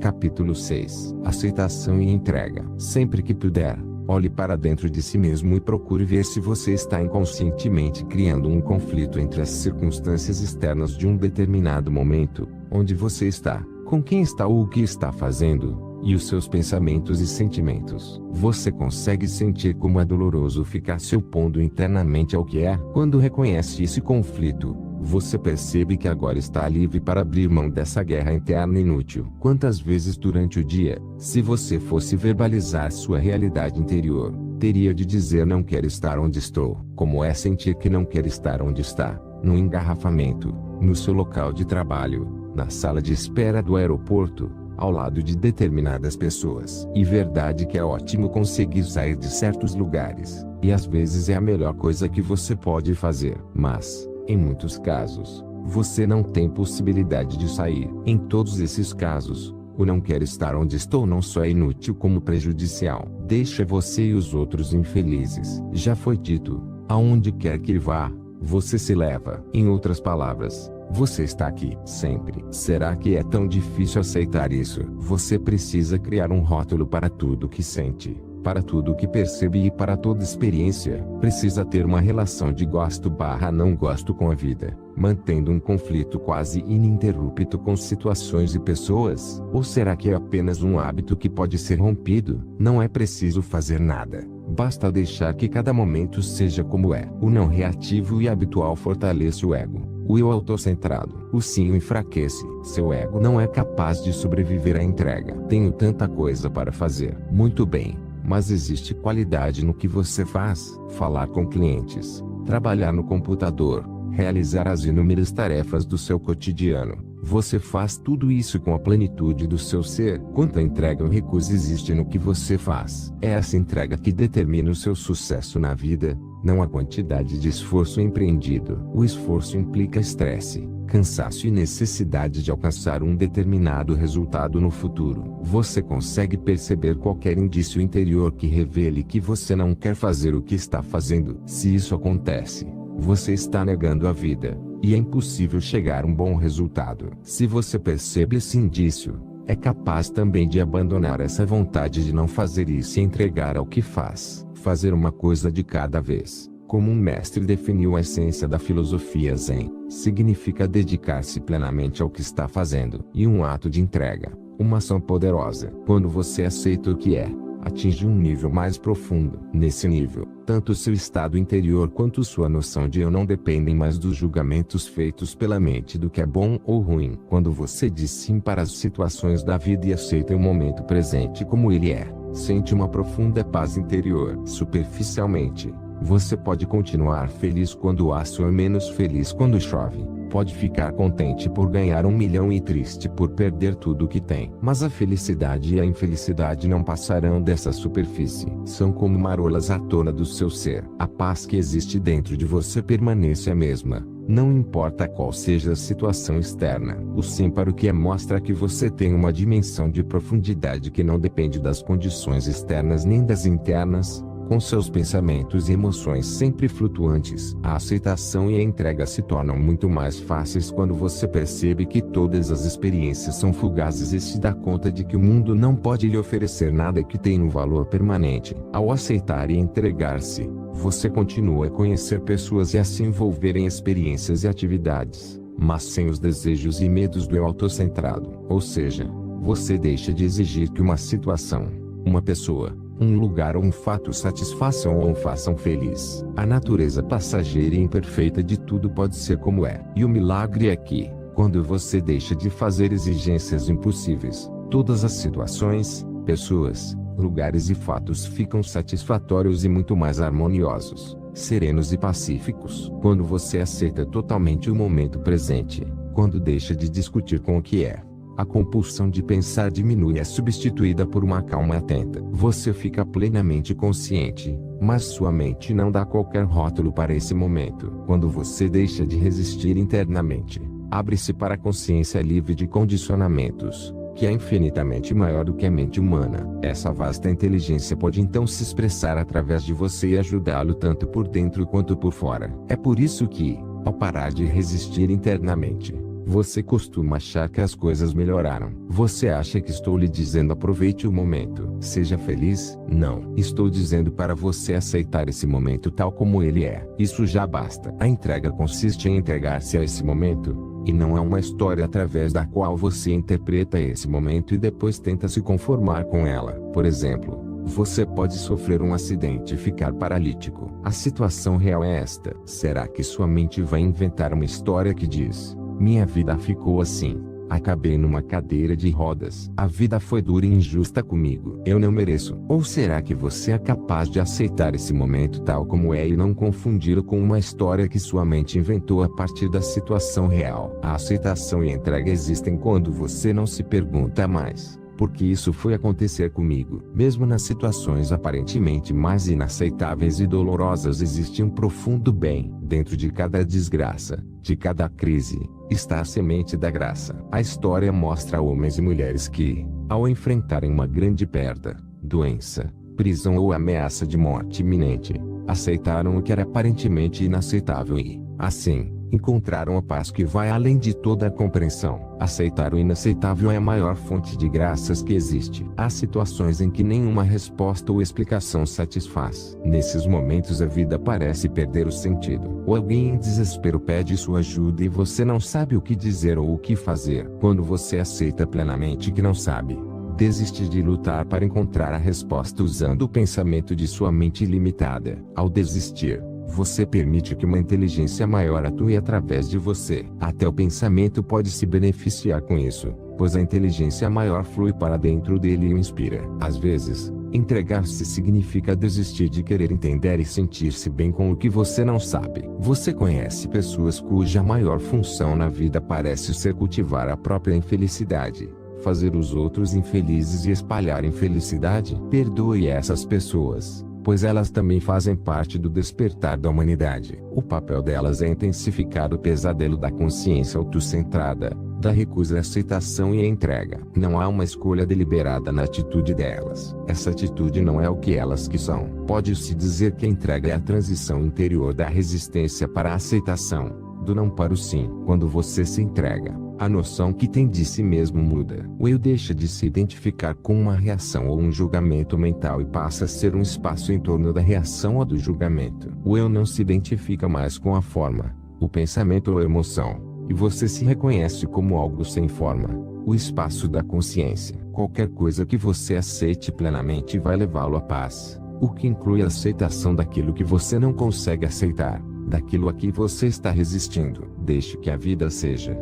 capítulo 6. Aceitação e entrega. Sempre que puder, olhe para dentro de si mesmo e procure ver se você está inconscientemente criando um conflito entre as circunstâncias externas de um determinado momento, onde você está, com quem está ou o que está fazendo, e os seus pensamentos e sentimentos. Você consegue sentir como é doloroso ficar se opondo internamente ao que é? Quando reconhece esse conflito, você percebe que agora está livre para abrir mão dessa guerra interna inútil. Quantas vezes durante o dia, se você fosse verbalizar sua realidade interior, teria de dizer não quero estar onde estou? Como é sentir que não quer estar onde está? No engarrafamento, no seu local de trabalho, na sala de espera do aeroporto, ao lado de determinadas pessoas. E verdade que é ótimo conseguir sair de certos lugares, e às vezes é a melhor coisa que você pode fazer. Mas, em muitos casos, você não tem possibilidade de sair. Em todos esses casos, o não quer estar onde estou não só é inútil como prejudicial. Deixa você e os outros infelizes. Já foi dito, aonde quer que vá, você se leva. Em outras palavras, Você está aqui, sempre. Será que é tão difícil aceitar isso? Você precisa criar um rótulo para tudo que sente, para tudo que percebe e para toda experiência. Precisa ter uma relação de gosto/não gosto com a vida, mantendo um conflito quase ininterrupto com situações e pessoas. Ou será que é apenas um hábito que pode ser rompido? Não é preciso fazer nada. Basta deixar que cada momento seja como é. O não reativo e habitual fortalece o ego. O eu autocentrado, o sim o enfraquece. Seu ego não é capaz de sobreviver à entrega. Tenho tanta coisa para fazer. Muito bem, mas existe qualidade no que você faz. Falar com clientes, trabalhar no computador, realizar as inúmeras tarefas do seu cotidiano. Você faz tudo isso com a plenitude do seu ser. Quanta entrega ou recusa existe no que você faz? É essa entrega que determina o seu sucesso na vida, não a quantidade de esforço empreendido. O esforço implica estresse, cansaço e necessidade de alcançar um determinado resultado no futuro. Você consegue perceber qualquer indício interior que revele que você não quer fazer o que está fazendo? Se isso acontece, você está negando a vida, e é impossível chegar a um bom resultado. Se você percebe esse indício, é capaz também de abandonar essa vontade de não fazer e se entregar ao que faz. Fazer uma coisa de cada vez. Como um mestre definiu a essência da filosofia Zen, significa dedicar-se plenamente ao que está fazendo. E um ato de entrega, uma ação poderosa. Quando você aceita o que é, atinge um nível mais profundo. Nesse nível, tanto seu estado interior quanto sua noção de eu não dependem mais dos julgamentos feitos pela mente do que é bom ou ruim. Quando você diz sim para as situações da vida e aceita o momento presente como ele é, sente uma profunda paz interior. Superficialmente, você pode continuar feliz quando há sol e menos feliz quando chove. Pode ficar contente por ganhar 1 milhão e triste por perder tudo o que tem. Mas a felicidade e a infelicidade não passarão dessa superfície. São como marolas à tona do seu ser. A paz que existe dentro de você permanece a mesma, não importa qual seja a situação externa. O sim para o que é mostra que você tem uma dimensão de profundidade que não depende das condições externas nem das internas, com seus pensamentos e emoções sempre flutuantes. A aceitação e a entrega se tornam muito mais fáceis quando você percebe que todas as experiências são fugazes e se dá conta de que o mundo não pode lhe oferecer nada que tenha um valor permanente. Ao aceitar e entregar-se, você continua a conhecer pessoas e a se envolver em experiências e atividades, mas sem os desejos e medos do eu autocentrado. Ou seja, você deixa de exigir que uma situação, uma pessoa, um lugar ou um fato satisfaçam ou o façam feliz. A natureza passageira e imperfeita de tudo pode ser como é. E o milagre é que, quando você deixa de fazer exigências impossíveis, todas as situações, pessoas, lugares e fatos ficam satisfatórios e muito mais harmoniosos, serenos e pacíficos. Quando você aceita totalmente o momento presente, quando deixa de discutir com o que é, a compulsão de pensar diminui e é substituída por uma calma atenta. Você fica plenamente consciente, mas sua mente não dá qualquer rótulo para esse momento. Quando você deixa de resistir internamente, abre-se para a consciência livre de condicionamentos, que é infinitamente maior do que a mente humana. Essa vasta inteligência pode então se expressar através de você e ajudá-lo tanto por dentro quanto por fora. É por isso que, ao parar de resistir internamente, você costuma achar que as coisas melhoraram. Você acha que estou lhe dizendo aproveite o momento, seja feliz? Não. Estou dizendo para você aceitar esse momento tal como ele é. Isso já basta. A entrega consiste em entregar-se a esse momento, e não é uma história através da qual você interpreta esse momento e depois tenta se conformar com ela. Por exemplo, você pode sofrer um acidente e ficar paralítico. A situação real é esta. Será que sua mente vai inventar uma história que diz: minha vida ficou assim, acabei numa cadeira de rodas, a vida foi dura e injusta comigo, eu não mereço? Ou será que você é capaz de aceitar esse momento tal como é e não confundi-lo com uma história que sua mente inventou a partir da situação real? A aceitação e a entrega existem quando você não se pergunta mais: por que isso foi acontecer comigo? Mesmo nas situações aparentemente mais inaceitáveis e dolorosas existe um profundo bem. Dentro de cada desgraça, de cada crise, está a semente da graça. A história mostra homens e mulheres que, ao enfrentarem uma grande perda, doença, prisão ou ameaça de morte iminente, aceitaram o que era aparentemente inaceitável e, assim, Encontraram a paz que vai além de toda a compreensão. Aceitar o inaceitável é a maior fonte de graças que existe. Há situações em que nenhuma resposta ou explicação satisfaz. Nesses momentos a vida parece perder o sentido. Ou alguém em desespero pede sua ajuda e você não sabe o que dizer ou o que fazer. Quando você aceita plenamente que não sabe, desiste de lutar para encontrar a resposta usando o pensamento de sua mente limitada. Ao desistir, você permite que uma inteligência maior atue através de você. Até o pensamento pode se beneficiar com isso, pois a inteligência maior flui para dentro dele e o inspira. Às vezes, entregar-se significa desistir de querer entender e sentir-se bem com o que você não sabe. Você conhece pessoas cuja maior função na vida parece ser cultivar a própria infelicidade, fazer os outros infelizes e espalhar infelicidade? Perdoe essas pessoas, pois elas também fazem parte do despertar da humanidade. O papel delas é intensificar o pesadelo da consciência autocentrada, da recusa à aceitação e à entrega. Não há uma escolha deliberada na atitude delas. Essa atitude não é o que elas que são. Pode-se dizer que a entrega é a transição interior da resistência para a aceitação, do não para o sim. Quando você se entrega, a noção que tem de si mesmo muda. O eu deixa de se identificar com uma reação ou um julgamento mental e passa a ser um espaço em torno da reação ou do julgamento. O eu não se identifica mais com a forma, o pensamento ou a emoção, e você se reconhece como algo sem forma, o espaço da consciência. Qualquer coisa que você aceite plenamente vai levá-lo à paz, o que inclui a aceitação daquilo que você não consegue aceitar, daquilo a que você está resistindo. Deixe que a vida seja.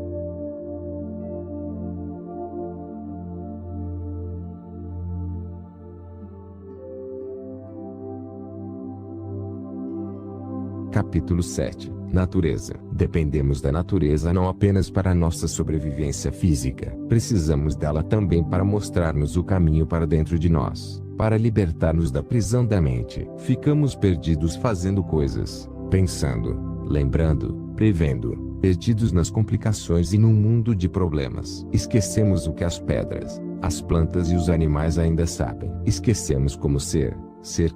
Capítulo 7. Natureza. Dependemos da natureza não apenas para nossa sobrevivência física. Precisamos dela também para mostrar-nos o caminho para dentro de nós, para libertar-nos da prisão da mente. Ficamos perdidos fazendo coisas, pensando, lembrando, prevendo, perdidos nas complicações e num mundo de problemas. Esquecemos o que as pedras, as plantas e os animais ainda sabem. Esquecemos como ser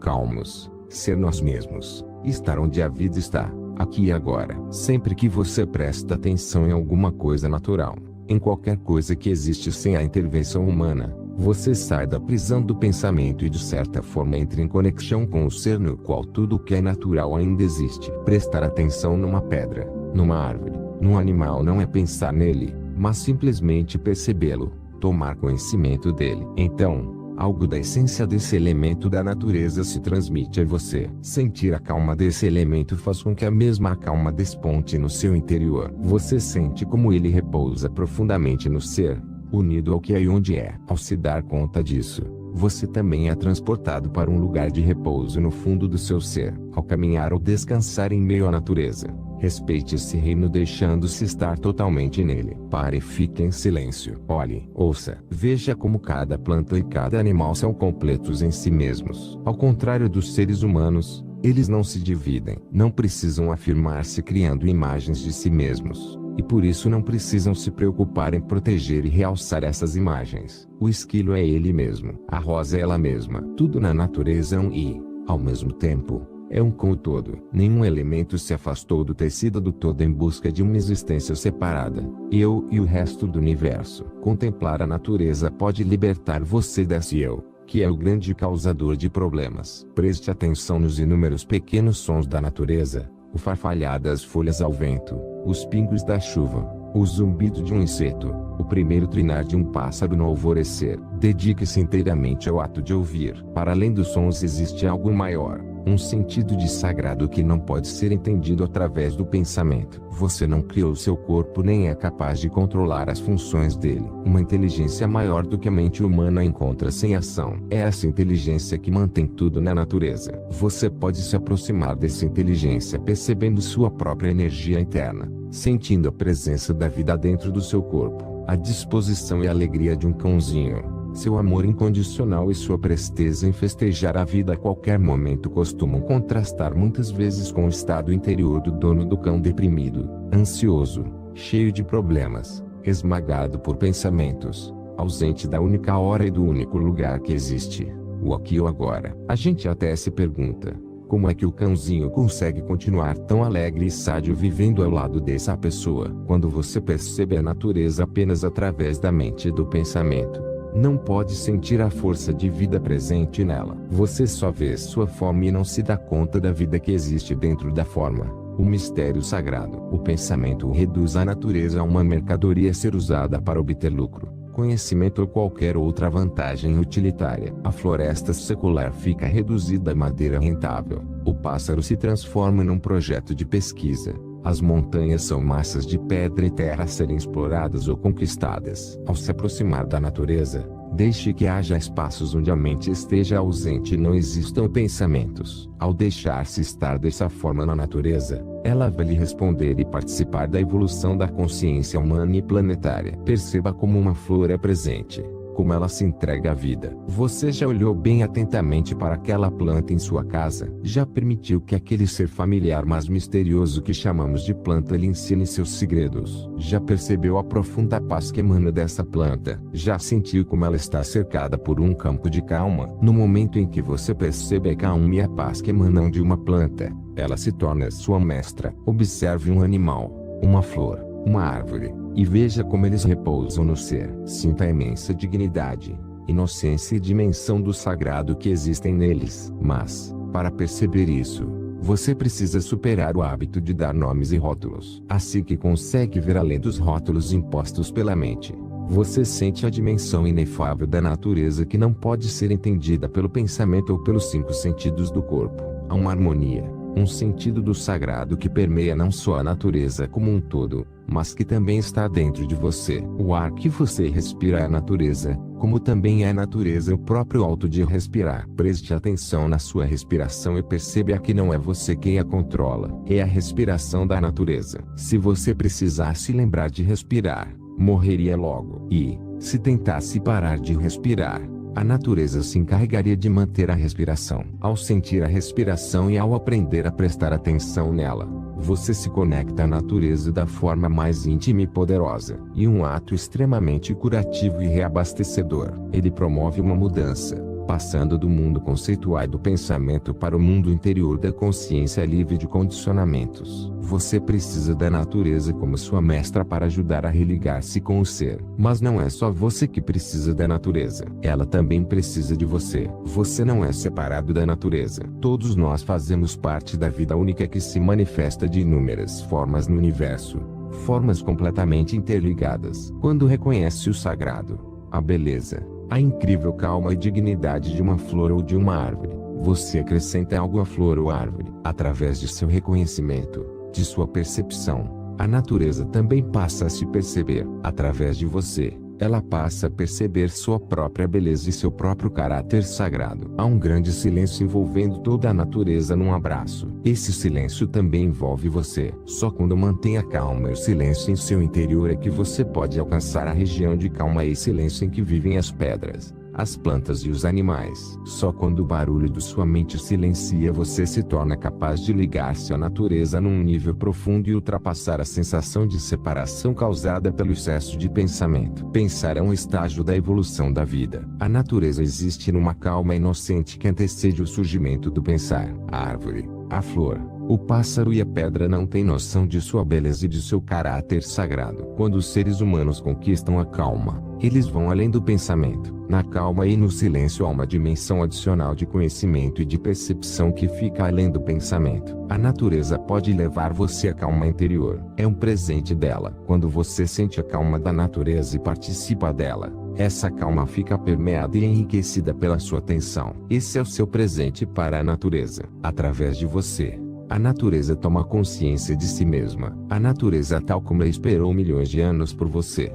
calmos, ser nós mesmos. Estar onde a vida está, aqui e agora. Sempre que você presta atenção em alguma coisa natural, em qualquer coisa que existe sem a intervenção humana, você sai da prisão do pensamento e de certa forma entra em conexão com o ser no qual tudo o que é natural ainda existe. Prestar atenção numa pedra, numa árvore, num animal não é pensar nele, mas simplesmente percebê-lo, tomar conhecimento dele. Então, algo da essência desse elemento da natureza se transmite a você. Sentir a calma desse elemento faz com que a mesma calma desponte no seu interior. Você sente como ele repousa profundamente no ser, unido ao que é e onde é. Ao se dar conta disso, você também é transportado para um lugar de repouso no fundo do seu ser. Ao caminhar ou descansar em meio à natureza, respeite esse reino deixando-se estar totalmente nele. Pare e fique em silêncio. Olhe, ouça, veja como cada planta e cada animal são completos em si mesmos. Ao contrário dos seres humanos, eles não se dividem, não precisam afirmar-se criando imagens de si mesmos, e por isso não precisam se preocupar em proteger e realçar essas imagens. O esquilo é ele mesmo, a rosa é ela mesma. Tudo na natureza é um e, ao mesmo tempo, é um com o todo. Nenhum elemento se afastou do tecido do todo em busca de uma existência separada. Eu e o resto do universo. Contemplar a natureza pode libertar você desse eu, que é o grande causador de problemas. Preste atenção nos inúmeros pequenos sons da natureza, o farfalhar das folhas ao vento, os pingos da chuva, o zumbido de um inseto, o primeiro trinar de um pássaro no alvorecer. Dedique-se inteiramente ao ato de ouvir. Para além dos sons existe algo maior, um sentido de sagrado que não pode ser entendido através do pensamento. Você não criou seu corpo nem é capaz de controlar as funções dele. Uma inteligência maior do que a mente humana encontra-se em ação. É essa inteligência que mantém tudo na natureza. Você pode se aproximar dessa inteligência percebendo sua própria energia interna, sentindo a presença da vida dentro do seu corpo, a disposição e a alegria de um cãozinho. Seu amor incondicional e sua presteza em festejar a vida a qualquer momento costumam contrastar muitas vezes com o estado interior do dono do cão deprimido, ansioso, cheio de problemas, esmagado por pensamentos, ausente da única hora e do único lugar que existe, o aqui e o agora. A gente até se pergunta, Como é que o cãozinho consegue continuar tão alegre e sádio vivendo ao lado dessa pessoa? Quando você percebe a natureza apenas através da mente e do pensamento, não pode sentir a força de vida presente nela. Você só vê sua fome e não se dá conta da vida que existe dentro da forma. O mistério sagrado. O pensamento reduz a natureza a uma mercadoria a ser usada para obter lucro, conhecimento ou qualquer outra vantagem utilitária. A floresta secular fica reduzida a madeira rentável. O pássaro se transforma num projeto de pesquisa. As montanhas são massas de pedra e terra a serem exploradas ou conquistadas. Ao se aproximar da natureza, deixe que haja espaços onde a mente esteja ausente e não existam pensamentos. Ao deixar-se estar dessa forma na natureza, ela vai lhe responder e participar da evolução da consciência humana e planetária. Perceba como uma flor é presente, como ela se entrega à vida. Você já olhou bem atentamente para aquela planta em sua casa? Já permitiu que aquele ser familiar mas misterioso que chamamos de planta lhe ensine seus segredos? Já percebeu a profunda paz que emana dessa planta? Já sentiu como ela está cercada por um campo de calma? No momento em que você percebe a calma e a paz que emanam de uma planta, ela se torna sua mestra. Observe um animal, uma flor, uma árvore, e veja como eles repousam no ser. Sinta a imensa dignidade, inocência e dimensão do sagrado que existem neles. Mas, para perceber isso, você precisa superar o hábito de dar nomes e rótulos. Assim que consegue ver além dos rótulos impostos pela mente, você sente a dimensão inefável da natureza que não pode ser entendida pelo pensamento ou pelos 5 sentidos do corpo. Há uma harmonia, um sentido do sagrado que permeia não só a natureza como um todo, mas que também está dentro de você. O ar que você respira é a natureza, como também é a natureza o próprio ato de respirar. Preste atenção na sua respiração e perceba que não é você quem a controla, é a respiração da natureza. Se você precisasse lembrar de respirar, morreria logo. E, se tentasse parar de respirar, a natureza se encarregaria de manter a respiração. Ao sentir a respiração e ao aprender a prestar atenção nela, você se conecta à natureza da forma mais íntima e poderosa. E um ato extremamente curativo e reabastecedor. Ele promove uma mudança, passando do mundo conceitual do pensamento para o mundo interior da consciência livre de condicionamentos. Você precisa da natureza como sua mestra para ajudar a religar-se com o ser. Mas não é só você que precisa da natureza. Ela também precisa de você. Você não é separado da natureza. Todos nós fazemos parte da vida única que se manifesta de inúmeras formas no universo. Formas completamente interligadas. Quando reconhece o sagrado, a beleza, a incrível calma e dignidade de uma flor ou de uma árvore, você acrescenta algo à flor ou árvore. Através de seu reconhecimento, de sua percepção, a natureza também passa a se perceber. Através de você, ela passa a perceber sua própria beleza e seu próprio caráter sagrado. Há um grande silêncio envolvendo toda a natureza num abraço. Esse silêncio também envolve você. Só quando mantém a calma e o silêncio em seu interior é que você pode alcançar a região de calma e silêncio em que vivem as pedras, as plantas e os animais. Só quando o barulho de sua mente silencia você se torna capaz de ligar-se à natureza num nível profundo e ultrapassar a sensação de separação causada pelo excesso de pensamento. Pensar é um estágio da evolução da vida. A natureza existe numa calma inocente que antecede o surgimento do pensar. A árvore, a flor, o pássaro e a pedra não têm noção de sua beleza e de seu caráter sagrado. Quando os seres humanos conquistam a calma, eles vão além do pensamento. Na calma e no silêncio há uma dimensão adicional de conhecimento e de percepção que fica além do pensamento. A natureza pode levar você à calma interior. É um presente dela. Quando você sente a calma da natureza e participa dela, essa calma fica permeada e enriquecida pela sua atenção. Esse é o seu presente para a natureza. Através de você, a natureza toma consciência de si mesma. A natureza tal como ela esperou milhões de anos por você.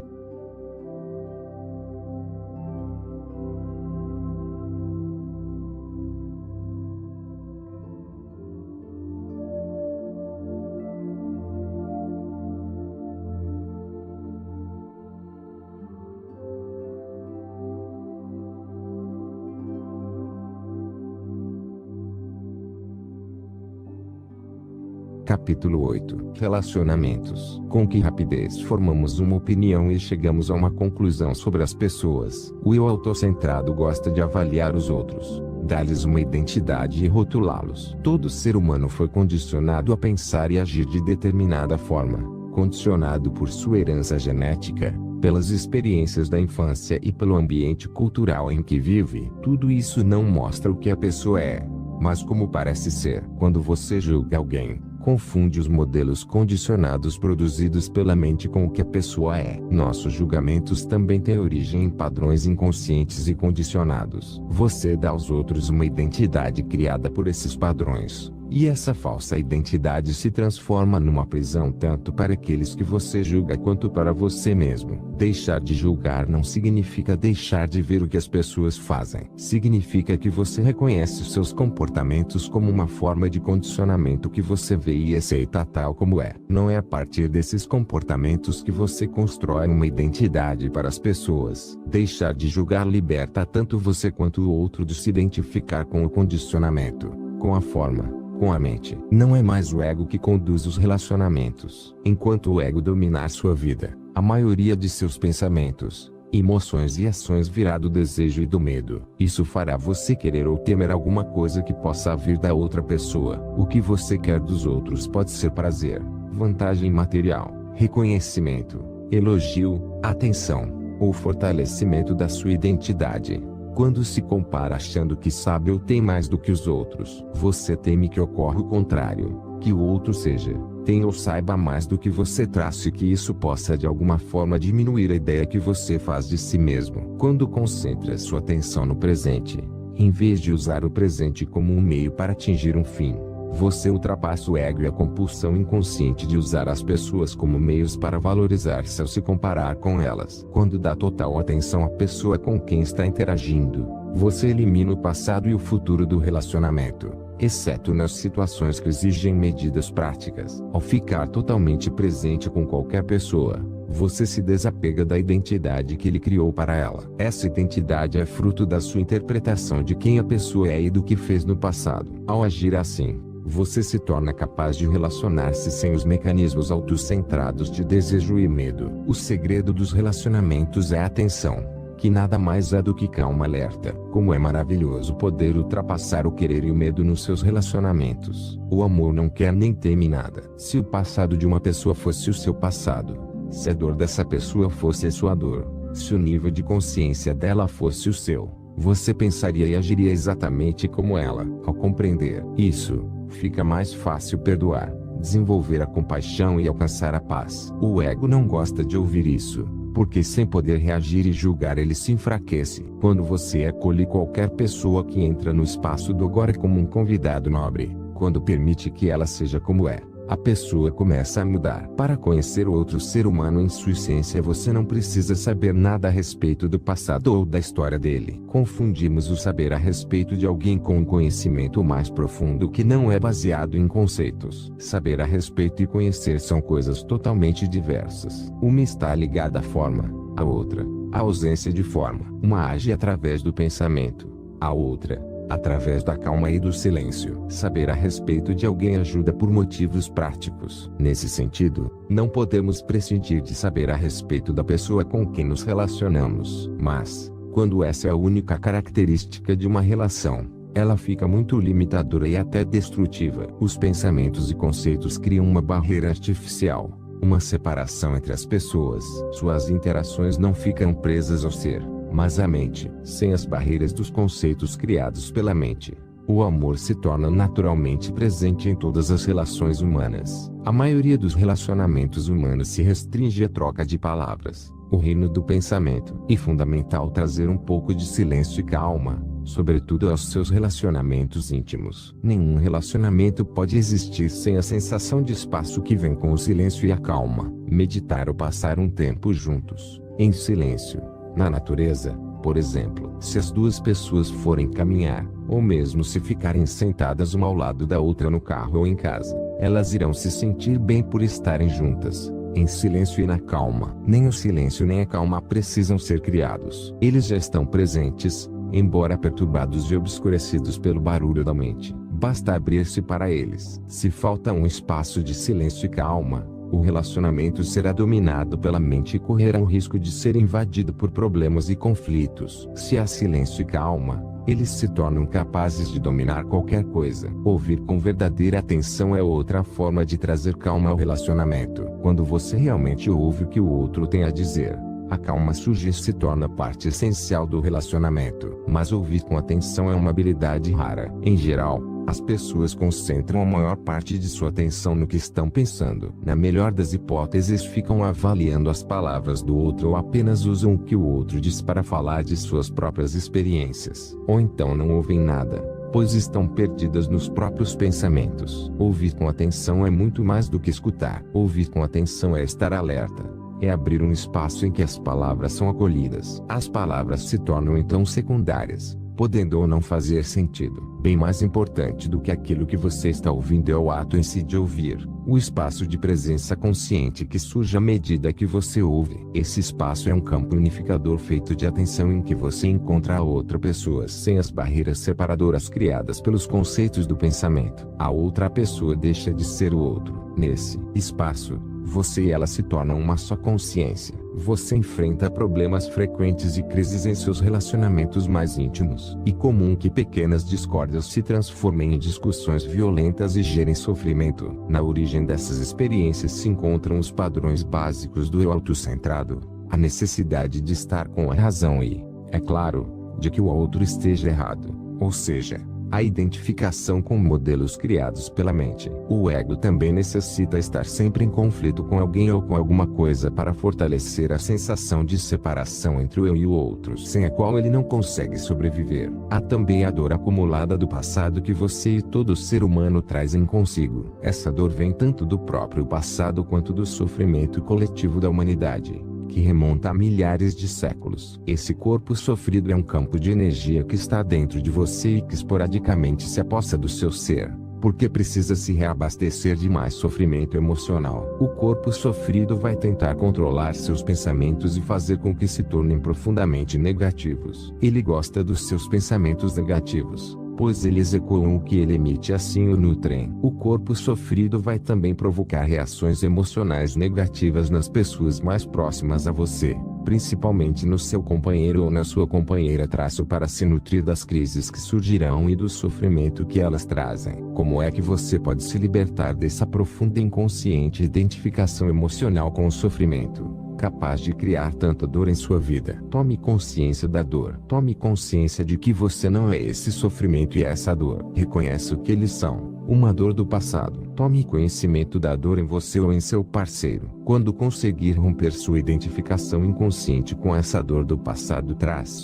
Capítulo 8. Relacionamentos. Com que rapidez formamos uma opinião e chegamos a uma conclusão sobre as pessoas. O eu autocentrado gosta de avaliar os outros, dar-lhes uma identidade e rotulá-los. Todo ser humano foi condicionado a pensar e agir de determinada forma, condicionado por sua herança genética, pelas experiências da infância e pelo ambiente cultural em que vive. Tudo isso não mostra o que a pessoa é, mas como parece ser. Quando você julga alguém, confunde os modelos condicionados produzidos pela mente com o que a pessoa é. Nossos julgamentos também têm origem em padrões inconscientes e condicionados. Você dá aos outros uma identidade criada por esses padrões, e essa falsa identidade se transforma numa prisão tanto para aqueles que você julga quanto para você mesmo. Deixar de julgar não significa deixar de ver o que as pessoas fazem. Significa que você reconhece os seus comportamentos como uma forma de condicionamento que você vê e aceita tal como é. Não é a partir desses comportamentos que você constrói uma identidade para as pessoas. Deixar de julgar liberta tanto você quanto o outro de se identificar com o condicionamento, com a forma, com a mente. Não é mais o ego que conduz os relacionamentos. Enquanto o ego dominar sua vida, a maioria de seus pensamentos, emoções e ações virá do desejo e do medo. Isso fará você querer ou temer alguma coisa que possa vir da outra pessoa. O que você quer dos outros pode ser prazer, vantagem material, reconhecimento, elogio, atenção, ou fortalecimento da sua identidade. Quando se compara achando que sabe ou tem mais do que os outros, você teme que ocorra o contrário, que o outro seja, tenha ou saiba mais do que você trace e que isso possa de alguma forma diminuir a ideia que você faz de si mesmo. Quando concentra sua atenção no presente, em vez de usar o presente como um meio para atingir um fim, você ultrapassa o ego e a compulsão inconsciente de usar as pessoas como meios para valorizar-se ao se comparar com elas. Quando dá total atenção à pessoa com quem está interagindo, você elimina o passado e o futuro do relacionamento, exceto nas situações que exigem medidas práticas. Ao ficar totalmente presente com qualquer pessoa, você se desapega da identidade que ele criou para ela. Essa identidade é fruto da sua interpretação de quem a pessoa é e do que fez no passado. Ao agir assim, você se torna capaz de relacionar-se sem os mecanismos autocentrados de desejo e medo. O segredo dos relacionamentos é a atenção, que nada mais é do que calma alerta. Como é maravilhoso poder ultrapassar o querer e o medo nos seus relacionamentos. O amor não quer nem teme nada. Se o passado de uma pessoa fosse o seu passado, se a dor dessa pessoa fosse a sua dor, se o nível de consciência dela fosse o seu, você pensaria e agiria exatamente como ela. Ao compreender isso, fica mais fácil perdoar, desenvolver a compaixão e alcançar a paz. O ego não gosta de ouvir isso, porque sem poder reagir e julgar ele se enfraquece. Quando você acolhe qualquer pessoa que entra no espaço do agora como um convidado nobre, quando permite que ela seja como é, a pessoa começa a mudar. Para conhecer o outro ser humano em sua essência, você não precisa saber nada a respeito do passado ou da história dele. Confundimos o saber a respeito de alguém com um conhecimento mais profundo que não é baseado em conceitos. Saber a respeito e conhecer são coisas totalmente diversas. Uma está ligada à forma, a outra, à ausência de forma. Uma age através do pensamento, a outra, através da calma e do silêncio. Saber a respeito de alguém ajuda por motivos práticos. Nesse sentido, não podemos prescindir de saber a respeito da pessoa com quem nos relacionamos. Mas, quando essa é a única característica de uma relação, ela fica muito limitadora e até destrutiva. Os pensamentos e conceitos criam uma barreira artificial, uma separação entre as pessoas. Suas interações não ficam presas ao ser, mas à mente. Sem as barreiras dos conceitos criados pela mente, o amor se torna naturalmente presente em todas as relações humanas. A maioria dos relacionamentos humanos se restringe à troca de palavras, o reino do pensamento. É fundamental trazer um pouco de silêncio e calma, sobretudo aos seus relacionamentos íntimos. Nenhum relacionamento pode existir sem a sensação de espaço que vem com o silêncio e a calma. Meditar ou passar um tempo juntos, em silêncio, na natureza, por exemplo. Se as duas pessoas forem caminhar, ou mesmo se ficarem sentadas uma ao lado da outra no carro ou em casa, elas irão se sentir bem por estarem juntas, em silêncio e na calma. Nem o silêncio nem a calma precisam ser criados. Eles já estão presentes, embora perturbados e obscurecidos pelo barulho da mente. Basta abrir-se para eles. Se falta um espaço de silêncio e calma, o relacionamento será dominado pela mente e correrá o risco de ser invadido por problemas e conflitos. Se há silêncio e calma, Eles se tornam capazes de dominar qualquer coisa. Ouvir com verdadeira atenção é outra forma de trazer calma ao relacionamento. Quando você realmente ouve o que o outro tem a dizer, a calma surge e se torna parte essencial do relacionamento. Mas ouvir com atenção é uma habilidade rara. Em geral, as pessoas concentram a maior parte de sua atenção no que estão pensando. Na melhor das hipóteses, ficam avaliando as palavras do outro ou apenas usam o que o outro diz para falar de suas próprias experiências. Ou então não ouvem nada, pois estão perdidas nos próprios pensamentos. Ouvir com atenção é muito mais do que escutar. Ouvir com atenção é estar alerta. É abrir um espaço em que as palavras são acolhidas. As palavras se tornam então secundárias, podendo ou não fazer sentido. Bem mais importante do que aquilo que você está ouvindo é o ato em si de ouvir, o espaço de presença consciente que surge à medida que você ouve. Esse espaço é um campo unificador feito de atenção em que você encontra a outra pessoa sem as barreiras separadoras criadas pelos conceitos do pensamento. A outra pessoa deixa de ser o outro. Nesse espaço, você e ela se tornam uma só consciência. Você enfrenta problemas frequentes e crises em seus relacionamentos mais íntimos. E comum que pequenas discórdias se transformem em discussões violentas e gerem sofrimento. Na origem dessas experiências se encontram os padrões básicos do eu autocentrado, a necessidade de estar com a razão e, é claro, de que o outro esteja errado. Ou seja, a identificação com modelos criados pela mente. O ego também necessita estar sempre em conflito com alguém ou com alguma coisa para fortalecer a sensação de separação entre o eu e o outro, sem a qual ele não consegue sobreviver. Há também a dor acumulada do passado que você e todo ser humano trazem consigo. Essa dor vem tanto do próprio passado quanto do sofrimento coletivo da humanidade, que remonta a milhares de séculos. Esse corpo sofrido é um campo de energia que está dentro de você e que esporadicamente se apossa do seu ser, porque precisa se reabastecer de mais sofrimento emocional. O corpo sofrido vai tentar controlar seus pensamentos e fazer com que se tornem profundamente negativos. Ele gosta dos seus pensamentos negativos, pois eles ecoam o que ele emite e assim o nutrem. O corpo sofrido vai também provocar reações emocionais negativas nas pessoas mais próximas a você, principalmente no seu companheiro ou na sua companheira, para se nutrir das crises que surgirão e do sofrimento que elas trazem. Como é que você pode se libertar dessa profunda e inconsciente identificação emocional com o sofrimento, capaz de criar tanta dor em sua vida? Tome consciência da dor. Tome consciência de que você não é esse sofrimento e essa dor. Reconheça o que eles são. Uma dor do passado. Tome conhecimento da dor em você ou em seu parceiro. Quando conseguir romper sua identificação inconsciente com essa dor do passado,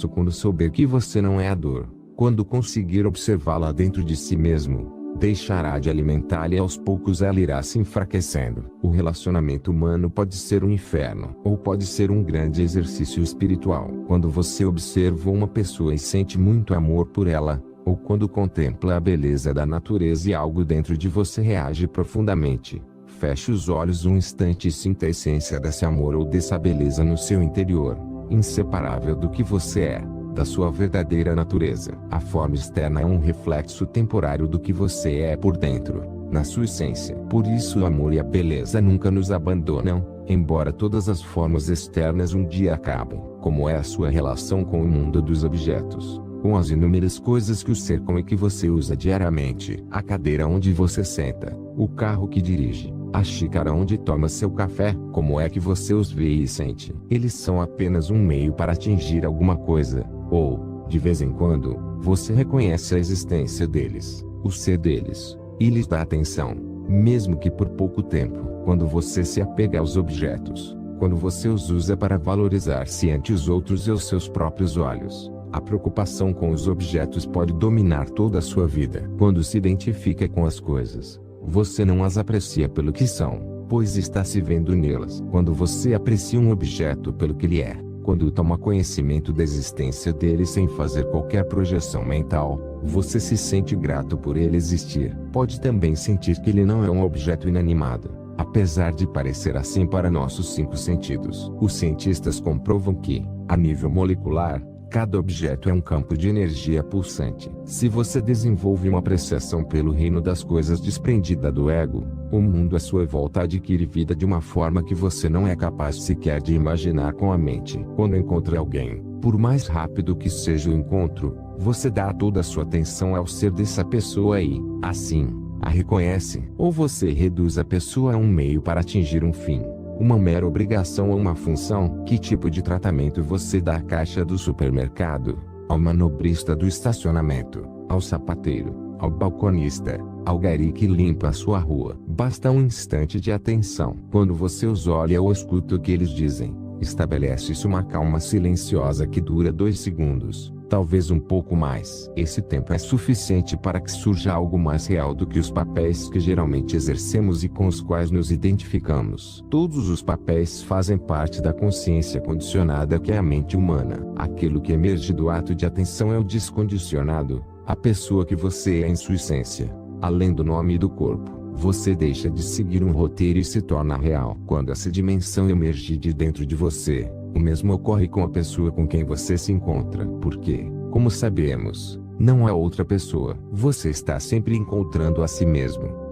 quando souber que você não é a dor, quando conseguir observá-la dentro de si mesmo, deixará de alimentá-la e aos poucos ela irá se enfraquecendo. O relacionamento humano pode ser um inferno, ou pode ser um grande exercício espiritual. Quando você observa uma pessoa e sente muito amor por ela, ou quando contempla a beleza da natureza e algo dentro de você reage profundamente, feche os olhos um instante e sinta a essência desse amor ou dessa beleza no seu interior, inseparável do que você é, da sua verdadeira natureza. A forma externa é um reflexo temporário do que você é por dentro, na sua essência. Por isso o amor e a beleza nunca nos abandonam, embora todas as formas externas um dia acabem. Como é a sua relação com o mundo dos objetos, com as inúmeras coisas que o cercam e que você usa diariamente, a cadeira onde você senta, o carro que dirige, a xícara onde toma seu café? Como é que você os vê e sente? Eles são apenas um meio para atingir alguma coisa, ou, de vez em quando, você reconhece a existência deles, o ser deles, e lhes dá atenção, mesmo que por pouco tempo. Quando você se apega aos objetos, quando você os usa para valorizar-se ante os outros e os seus próprios olhos, a preocupação com os objetos pode dominar toda a sua vida. Quando se identifica com as coisas, você não as aprecia pelo que são, pois está se vendo nelas. Quando você aprecia um objeto pelo que ele é, quando toma conhecimento da existência dele sem fazer qualquer projeção mental, você se sente grato por ele existir. Pode também sentir que ele não é um objeto inanimado, apesar de parecer assim para nossos 5 sentidos. Os cientistas comprovam que, a nível molecular, cada objeto é um campo de energia pulsante. Se você desenvolve uma apreciação pelo reino das coisas desprendida do ego, o mundo à sua volta adquire vida de uma forma que você não é capaz sequer de imaginar com a mente. Quando encontra alguém, por mais rápido que seja o encontro, Você dá toda a sua atenção ao ser dessa pessoa e, assim, a reconhece. Ou você reduz a pessoa a um meio para atingir um fim, uma mera obrigação ou uma função. Que tipo de tratamento você dá à caixa do supermercado, ao manobrista do estacionamento, ao sapateiro, ao balconista, ao gari que limpa a sua rua? Basta um instante de atenção. Quando você os olha ou escuta o que eles dizem, estabelece-se uma calma silenciosa que dura 2 segundos, talvez um pouco mais. Esse tempo é suficiente para que surja algo mais real do que os papéis que geralmente exercemos e com os quais nos identificamos. Todos os papéis fazem parte da consciência condicionada que é a mente humana. Aquilo que emerge do ato de atenção é o descondicionado, a pessoa que você é em sua essência, além do nome e do corpo. Você deixa de seguir um roteiro e se torna real. Quando essa dimensão emerge de dentro de você, o mesmo ocorre com a pessoa com quem você se encontra. Porque, como sabemos, não é outra pessoa. Você está sempre encontrando a si mesmo.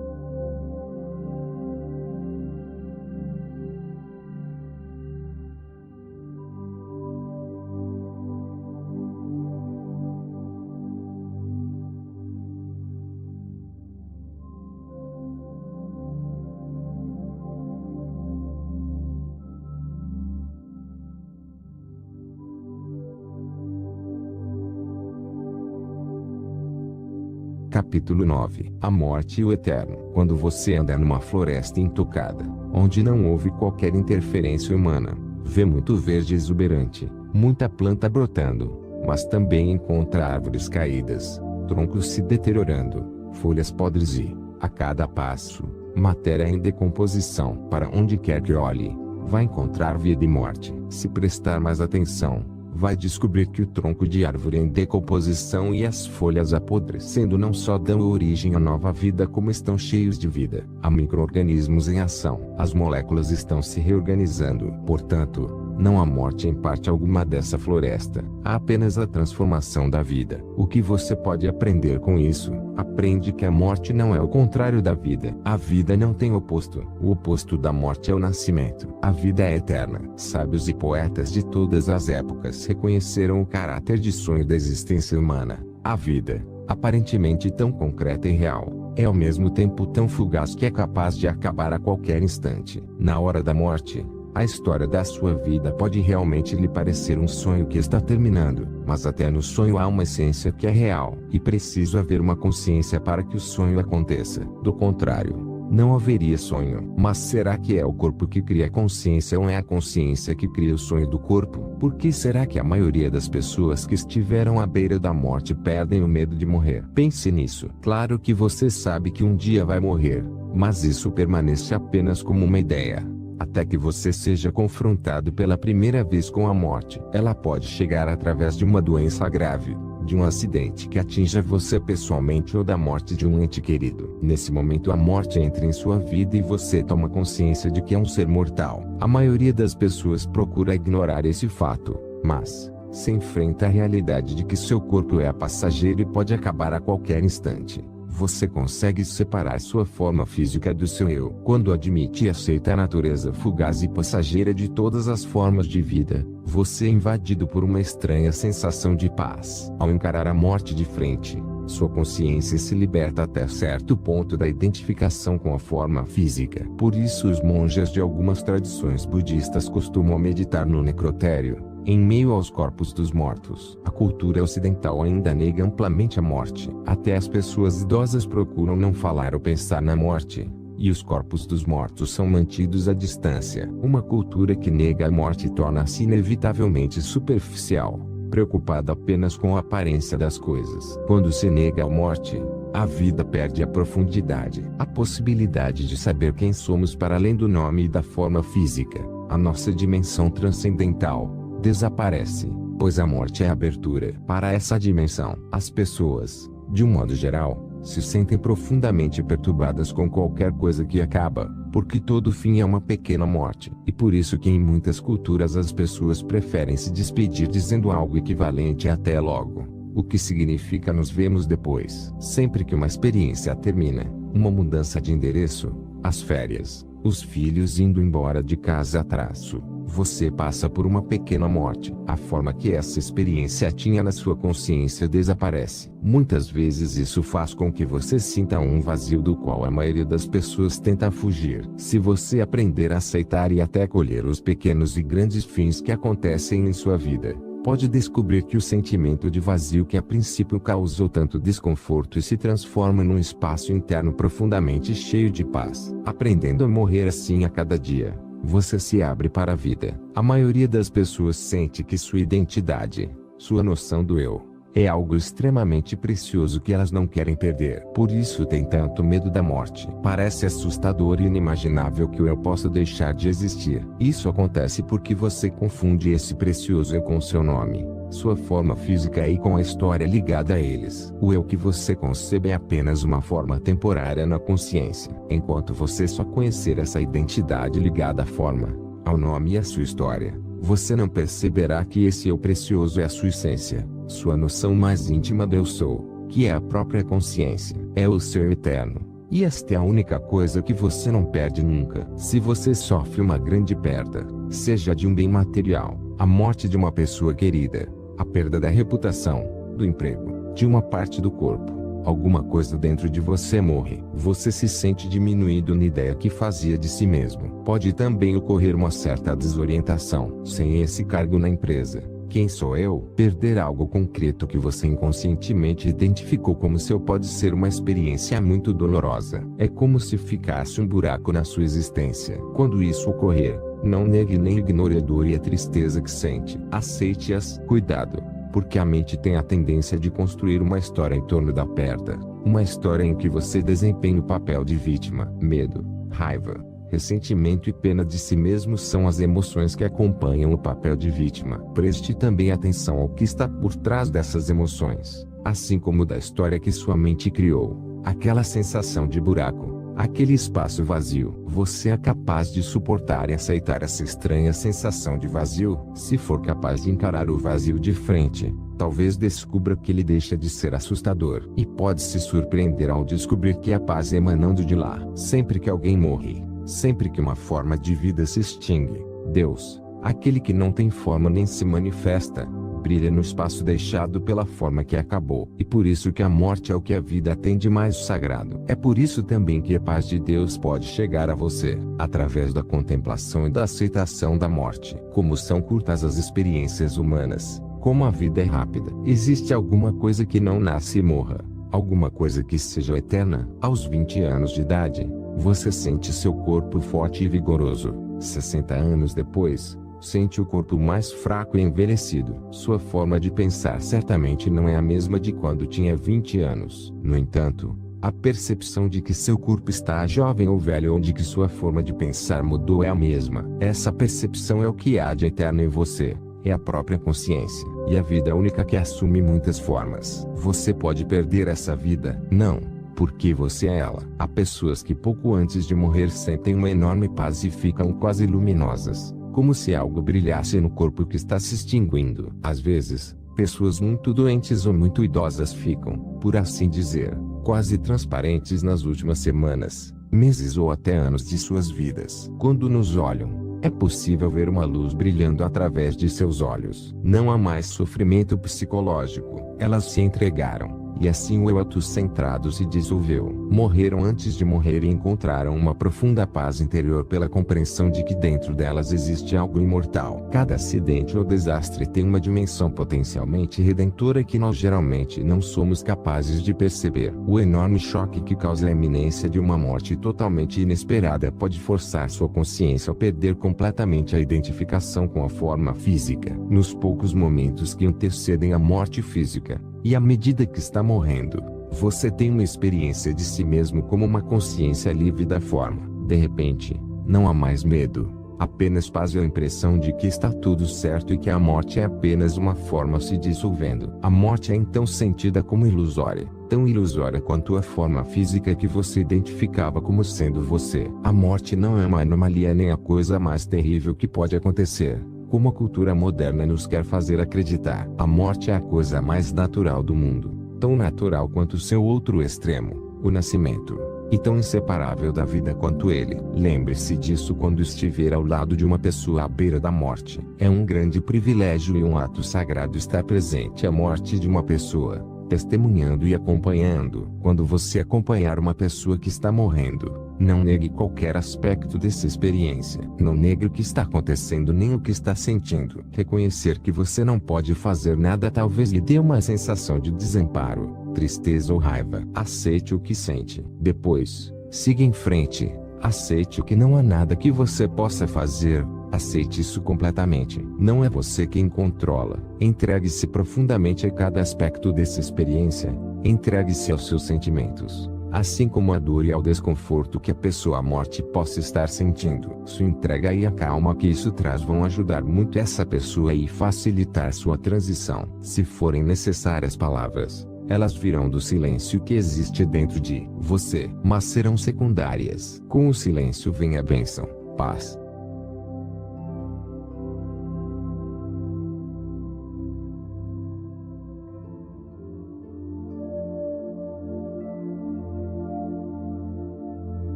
Capítulo 9. A morte e o eterno. Quando você anda numa floresta intocada, onde não houve qualquer interferência humana, vê muito verde exuberante, muita planta brotando, mas também encontra árvores caídas, troncos se deteriorando, folhas podres e, a cada passo, matéria em decomposição. Para onde quer que olhe, vai encontrar vida e morte. Se prestar mais atenção, vai descobrir que o tronco de árvore em decomposição e as folhas apodrecendo não só dão origem a nova vida, como estão cheios de vida. Há micro-organismos em ação. As moléculas estão se reorganizando. Portanto, não há morte em parte alguma dessa floresta. Há apenas a transformação da vida. O que você pode aprender com isso? Aprende que a morte não é o contrário da vida. A vida não tem oposto. O oposto da morte é o nascimento. A vida é eterna. Sábios e poetas de todas as épocas reconheceram o caráter de sonho da existência humana. A vida, aparentemente tão concreta e real, é ao mesmo tempo tão fugaz que é capaz de acabar a qualquer instante. Na hora da morte, a história da sua vida pode realmente lhe parecer um sonho que está terminando, mas até no sonho há uma essência que é real, e preciso haver uma consciência para que o sonho aconteça. Do contrário, não haveria sonho. Mas será que é o corpo que cria a consciência ou é a consciência que cria o sonho do corpo? Por que será que a maioria das pessoas que estiveram à beira da morte perdem o medo de morrer? Pense nisso. Claro que você sabe que um dia vai morrer, mas isso permanece apenas como uma ideia, até que você seja confrontado pela primeira vez com a morte. Ela pode chegar através de uma doença grave, de um acidente que atinja você pessoalmente ou da morte de um ente querido. Nesse momento a morte entra em sua vida e você toma consciência de que é um ser mortal. A maioria das pessoas procura ignorar esse fato, mas se enfrenta a realidade de que seu corpo é passageiro e pode acabar a qualquer instante. Você consegue separar sua forma física do seu eu. Quando admite e aceita a natureza fugaz e passageira de todas as formas de vida, você é invadido por uma estranha sensação de paz. Ao encarar a morte de frente, sua consciência se liberta até certo ponto da identificação com a forma física. Por isso os monges de algumas tradições budistas costumam meditar no necrotério, em meio aos corpos dos mortos. A cultura ocidental ainda nega amplamente a morte. Até as pessoas idosas procuram não falar ou pensar na morte, e os corpos dos mortos são mantidos à distância. Uma cultura que nega a morte torna-se inevitavelmente superficial, preocupada apenas com a aparência das coisas. Quando se nega a morte, a vida perde a profundidade. A possibilidade de saber quem somos para além do nome e da forma física, a nossa dimensão transcendental, desaparece, pois a morte é a abertura para essa dimensão. As pessoas, de um modo geral, se sentem profundamente perturbadas com qualquer coisa que acaba, porque todo fim é uma pequena morte. E por isso que em muitas culturas as pessoas preferem se despedir dizendo algo equivalente a até logo, o que significa nos vemos depois. Sempre que uma experiência termina, uma mudança de endereço, as férias, os filhos indo embora de casa a traço, Você passa por uma pequena morte. A forma que essa experiência tinha na sua consciência desaparece. Muitas vezes isso faz com que você sinta um vazio do qual a maioria das pessoas tenta fugir. Se você aprender a aceitar e até colher os pequenos e grandes fins que acontecem em sua vida, pode descobrir que o sentimento de vazio que a princípio causou tanto desconforto se transforma num espaço interno profundamente cheio de paz. Aprendendo a morrer assim a cada dia, você se abre para a vida. A maioria das pessoas sente que sua identidade, sua noção do eu, é algo extremamente precioso que elas não querem perder. Por isso tem tanto medo da morte. Parece assustador e inimaginável que o eu possa deixar de existir. Isso acontece porque você confunde esse precioso eu com seu nome, sua forma física e com a história ligada a eles. O eu que você concebe é apenas uma forma temporária na consciência. Enquanto você só conhecer essa identidade ligada à forma, ao nome e à sua história, você não perceberá que esse eu precioso é a sua essência, sua noção mais íntima do eu sou, que é a própria consciência. É o ser eterno. E esta é a única coisa que você não perde nunca. Se você sofre uma grande perda, seja de um bem material, a morte de uma pessoa querida, a perda da reputação, do emprego, de uma parte do corpo, alguma coisa dentro de você morre. Você se sente diminuído na ideia que fazia de si mesmo. Pode também ocorrer uma certa desorientação. Sem esse cargo na empresa, quem sou eu? Perder algo concreto que você inconscientemente identificou como seu pode ser uma experiência muito dolorosa. É como se ficasse um buraco na sua existência. Quando isso ocorrer, não negue nem ignore a dor e a tristeza que sente. Aceite-as. Cuidado, porque a mente tem a tendência de construir uma história em torno da perda. Uma história em que você desempenha o papel de vítima. Medo, raiva, ressentimento e pena de si mesmo são as emoções que acompanham o papel de vítima. Preste também atenção ao que está por trás dessas emoções, assim como da história que sua mente criou. Aquela sensação de buraco, aquele espaço vazio. Você é capaz de suportar e aceitar essa estranha sensação de vazio? Se for capaz de encarar o vazio de frente, talvez descubra que ele deixa de ser assustador. E pode se surpreender ao descobrir que a paz emanando de lá. Sempre que alguém morre, sempre que uma forma de vida se extingue, Deus, aquele que não tem forma nem se manifesta, brilha no espaço deixado pela forma que acabou. E por isso que a morte é o que a vida tem de mais sagrado. É por isso também que a paz de Deus pode chegar a você, através da contemplação e da aceitação da morte. Como são curtas as experiências humanas, como a vida é rápida. Existe alguma coisa que não nasce e morra, alguma coisa que seja eterna. Aos 20 anos de idade, você sente seu corpo forte e vigoroso. 60 anos depois, sente o corpo mais fraco e envelhecido. Sua forma de pensar certamente não é a mesma de quando tinha 20 anos. No entanto, a percepção de que seu corpo está jovem ou velho ou de que sua forma de pensar mudou é a mesma. Essa percepção é o que há de eterno em você, é a própria consciência. E a vida é única que assume muitas formas. Você pode perder essa vida? Não, porque você é ela. Há pessoas que pouco antes de morrer sentem uma enorme paz e ficam quase luminosas, como se algo brilhasse no corpo que está se extinguindo. Às vezes, pessoas muito doentes ou muito idosas ficam, por assim dizer, quase transparentes nas últimas semanas, meses ou até anos de suas vidas. Quando nos olham, é possível ver uma luz brilhando através de seus olhos. Não há mais sofrimento psicológico. Elas se entregaram. E assim o eu autocentrado se dissolveu. Morreram antes de morrer e encontraram uma profunda paz interior pela compreensão de que dentro delas existe algo imortal. Cada acidente ou desastre tem uma dimensão potencialmente redentora que nós geralmente não somos capazes de perceber. O enorme choque que causa a iminência de uma morte totalmente inesperada pode forçar sua consciência a perder completamente a identificação com a forma física. Nos poucos momentos que antecedem a morte física, e à medida que está morrendo, você tem uma experiência de si mesmo como uma consciência livre da forma. De repente, não há mais medo, apenas paz e a impressão de que está tudo certo e que a morte é apenas uma forma se dissolvendo. A morte é então sentida como ilusória, tão ilusória quanto a forma física que você identificava como sendo você. A morte não é uma anomalia nem a coisa mais terrível que pode acontecer, como a cultura moderna nos quer fazer acreditar. A morte é a coisa mais natural do mundo, tão natural quanto seu outro extremo, o nascimento. e tão inseparável da vida quanto ele. Lembre-se disso quando estiver ao lado de uma pessoa à beira da morte. É um grande privilégio e um ato sagrado estar presente à morte de uma pessoa, testemunhando e acompanhando. Quando você acompanhar uma pessoa que está morrendo, não negue qualquer aspecto dessa experiência. Não negue o que está acontecendo nem o que está sentindo. Reconhecer que você não pode fazer nada talvez lhe dê uma sensação de desamparo, tristeza ou raiva. Aceite o que sente. Depois, siga em frente. Aceite o que não há nada que você possa fazer. Aceite isso completamente. Não é você quem controla. Entregue-se profundamente a cada aspecto dessa experiência. Entregue-se aos seus sentimentos, assim como a dor e ao desconforto que a pessoa à morte possa estar sentindo. Sua entrega e a calma que isso traz vão ajudar muito essa pessoa e facilitar sua transição. Se forem necessárias palavras, elas virão do silêncio que existe dentro de você, mas serão secundárias. Com o silêncio vem a bênção, paz.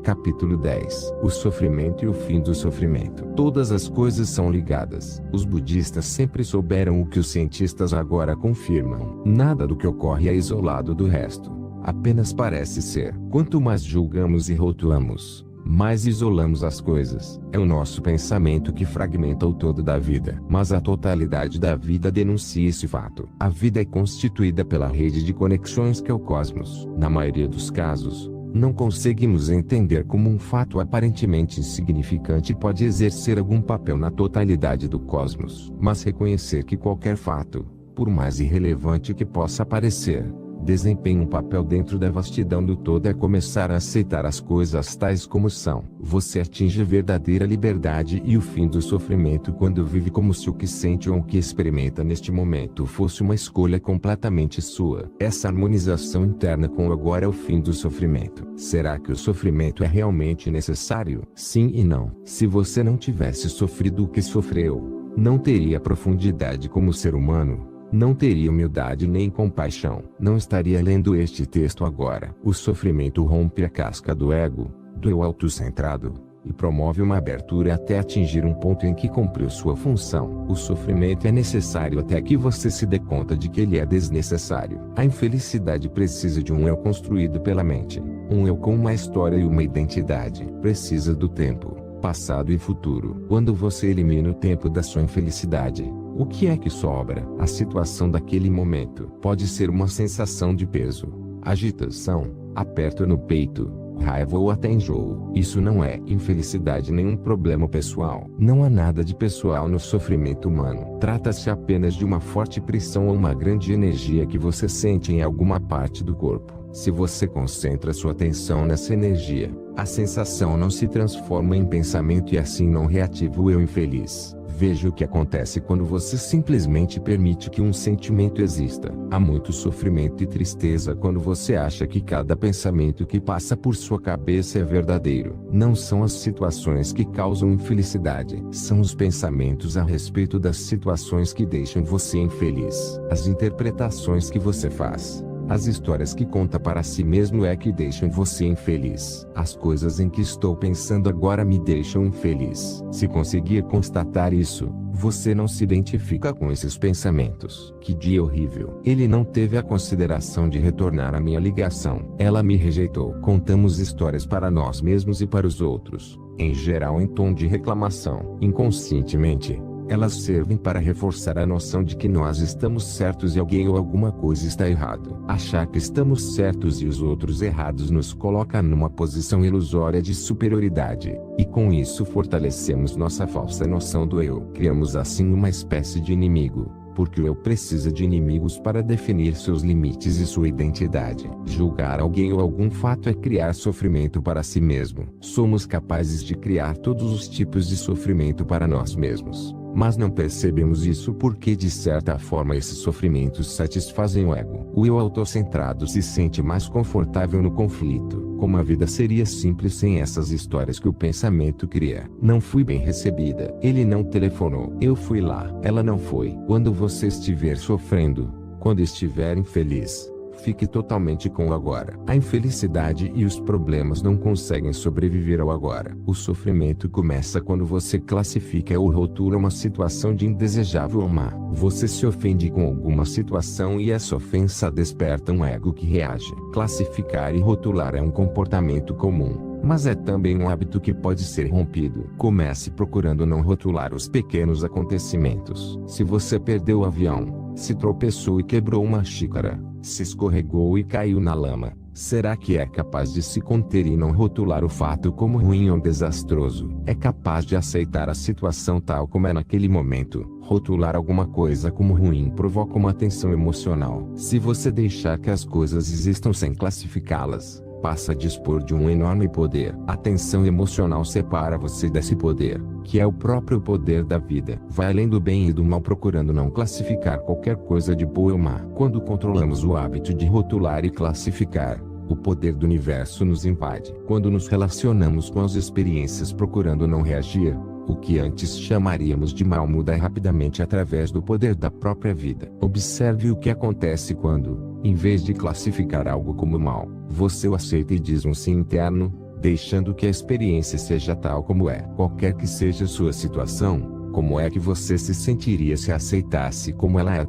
Capítulo 10. O sofrimento e o fim do sofrimento. Todas as coisas são ligadas. Os budistas sempre souberam o que os cientistas agora confirmam. Nada do que ocorre é isolado do resto. Apenas parece ser. Quanto mais julgamos e rotulamos, mais isolamos as coisas. É o nosso pensamento que fragmenta o todo da vida. Mas a totalidade da vida denuncia esse fato. A vida é constituída pela rede de conexões que é o cosmos. Na maioria dos casos, não conseguimos entender como um fato aparentemente insignificante pode exercer algum papel na totalidade do cosmos. Mas reconhecer que qualquer fato, por mais irrelevante que possa parecer, desempenha um papel dentro da vastidão do todo é começar a aceitar as coisas tais como são. Você atinge a verdadeira liberdade e o fim do sofrimento quando vive como se o que sente ou o que experimenta neste momento fosse uma escolha completamente sua. Essa harmonização interna com o agora é o fim do sofrimento. Será que o sofrimento é realmente necessário? Sim e não. Se você não tivesse sofrido o que sofreu, não teria profundidade como ser humano. Não teria humildade nem compaixão. Não estaria lendo este texto agora. O sofrimento rompe a casca do ego, do eu autocentrado, e promove uma abertura até atingir um ponto em que cumpriu sua função. O sofrimento é necessário até que você se dê conta de que ele é desnecessário. A infelicidade precisa de um eu construído pela mente. Um eu com uma história e uma identidade. Precisa do tempo, passado e futuro. Quando você elimina o tempo da sua infelicidade, o que é que sobra? A situação daquele momento pode ser uma sensação de peso, agitação, aperto no peito, raiva ou até enjoo. Isso não é infelicidade nem um problema pessoal. Não há nada de pessoal no sofrimento humano. Trata-se apenas de uma forte pressão ou uma grande energia que você sente em alguma parte do corpo. Se você concentra sua atenção nessa energia, a sensação não se transforma em pensamento e assim não reativa o eu infeliz. Veja o que acontece quando você simplesmente permite que um sentimento exista. Há muito sofrimento e tristeza quando você acha que cada pensamento que passa por sua cabeça é verdadeiro. Não são as situações que causam infelicidade, são os pensamentos a respeito das situações que deixam você infeliz. As interpretações que você faz, as histórias que conta para si mesmo é que deixam você infeliz. As coisas em que estou pensando agora me deixam infeliz. Se conseguir constatar isso, você não se identifica com esses pensamentos. Que dia horrível. Ele não teve a consideração de retornar a minha ligação. Ela me rejeitou. Contamos histórias para nós mesmos e para os outros, em geral em tom de reclamação. Inconscientemente, elas servem para reforçar a noção de que nós estamos certos e alguém ou alguma coisa está errado. Achar que estamos certos e os outros errados nos coloca numa posição ilusória de superioridade, e com isso fortalecemos nossa falsa noção do eu. Criamos assim uma espécie de inimigo, porque o eu precisa de inimigos para definir seus limites e sua identidade. Julgar alguém ou algum fato é criar sofrimento para si mesmo. Somos capazes de criar todos os tipos de sofrimento para nós mesmos. Mas não percebemos isso porque de certa forma esses sofrimentos satisfazem o ego. O eu autocentrado se sente mais confortável no conflito. Como a vida seria simples sem essas histórias que o pensamento cria. Não fui bem recebida. Ele não telefonou. Eu fui lá. Ela não foi. Quando você estiver sofrendo, quando estiver infeliz, fique totalmente com o agora. A infelicidade e os problemas não conseguem sobreviver ao agora. O sofrimento começa quando você classifica ou rotula uma situação de indesejável ou má. Você se ofende com alguma situação e essa ofensa desperta um ego que reage. Classificar e rotular é um comportamento comum, mas é também um hábito que pode ser rompido. Comece procurando não rotular os pequenos acontecimentos. Se você perdeu o avião, se tropeçou e quebrou uma xícara, se escorregou e caiu na lama, será que é capaz de se conter e não rotular o fato como ruim ou desastroso? É capaz de aceitar a situação tal como é naquele momento? Rotular alguma coisa como ruim provoca uma tensão emocional. Se você deixar que as coisas existam sem classificá-las, passa a dispor de um enorme poder. A tensão emocional separa você desse poder, que é o próprio poder da vida. Vai além do bem e do mal procurando não classificar qualquer coisa de boa ou má. Quando controlamos o hábito de rotular e classificar, o poder do universo nos invade. Quando nos relacionamos com as experiências procurando não reagir, o que antes chamaríamos de mal muda rapidamente através do poder da própria vida. Observe o que acontece quando, em vez de classificar algo como mal, você o aceita e diz um sim interno, deixando que a experiência seja tal como é. Qualquer que seja sua situação, como é que você se sentiria se aceitasse como ela é?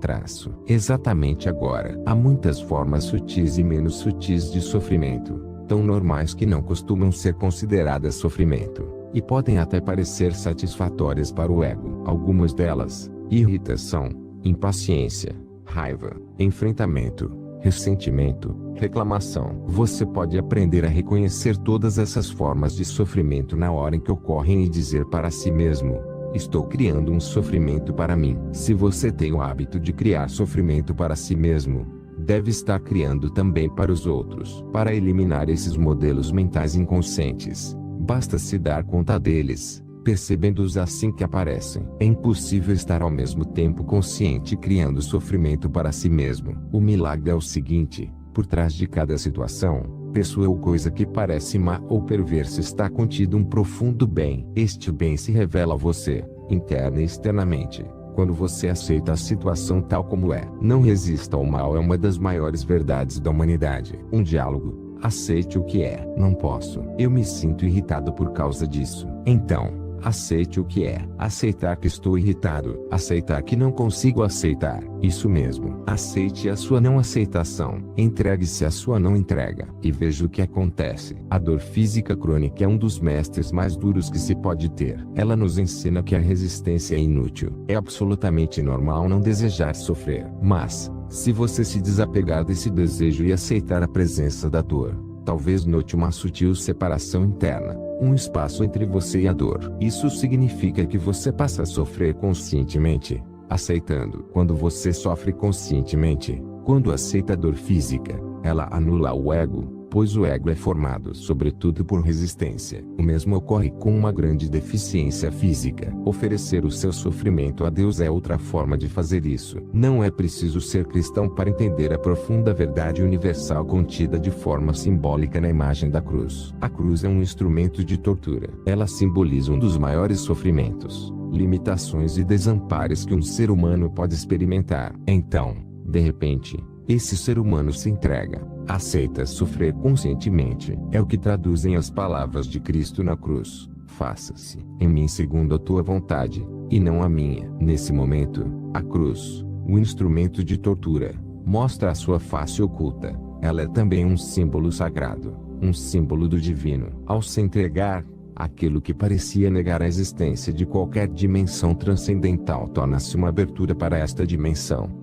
Exatamente agora. Há muitas formas sutis e menos sutis de sofrimento, tão normais que não costumam ser consideradas sofrimento, e podem até parecer satisfatórias para o ego. Algumas delas: irritação, impaciência, raiva, enfrentamento, ressentimento, reclamação. Você pode aprender a reconhecer todas essas formas de sofrimento na hora em que ocorrem e dizer para si mesmo: estou criando um sofrimento para mim. Se você tem o hábito de criar sofrimento para si mesmo, deve estar criando também para os outros. Para eliminar esses modelos mentais inconscientes, basta se dar conta deles, percebendo-os assim que aparecem. É impossível estar ao mesmo tempo consciente e criando sofrimento para si mesmo. O milagre é o seguinte: por trás de cada situação, pessoa ou coisa que parece má ou perversa está contido um profundo bem. Este bem se revela a você, interna e externamente, quando você aceita a situação tal como é. Não resista ao mal é uma das maiores verdades da humanidade. Um diálogo: aceite o que é. Não posso. Eu me sinto irritado por causa disso. Então, aceite o que é. Aceitar que estou irritado. Aceitar que não consigo aceitar. Isso mesmo. Aceite a sua não aceitação. Entregue-se à sua não entrega. E veja o que acontece. A dor física crônica é um dos mestres mais duros que se pode ter. Ela nos ensina que a resistência é inútil. É absolutamente normal não desejar sofrer. Mas, se você se desapegar desse desejo e aceitar a presença da dor, talvez note uma sutil separação interna, um espaço entre você e a dor. Isso significa que você passa a sofrer conscientemente, aceitando. Quando você sofre conscientemente, quando aceita a dor física, ela anula o ego, pois o ego é formado sobretudo por resistência. O mesmo ocorre com uma grande deficiência física. Oferecer o seu sofrimento a Deus é outra forma de fazer isso. Não é preciso ser cristão para entender a profunda verdade universal contida de forma simbólica na imagem da cruz. A cruz é um instrumento de tortura. Ela simboliza um dos maiores sofrimentos, limitações e desamparos que um ser humano pode experimentar. Então, de repente, esse ser humano se entrega, aceita sofrer conscientemente. É o que traduzem as palavras de Cristo na cruz: faça-se em mim segundo a tua vontade, e não a minha. Nesse momento, a cruz, o instrumento de tortura, mostra a sua face oculta. Ela é também um símbolo sagrado, um símbolo do divino. Ao se entregar, aquilo que parecia negar a existência de qualquer dimensão transcendental torna-se uma abertura para esta dimensão.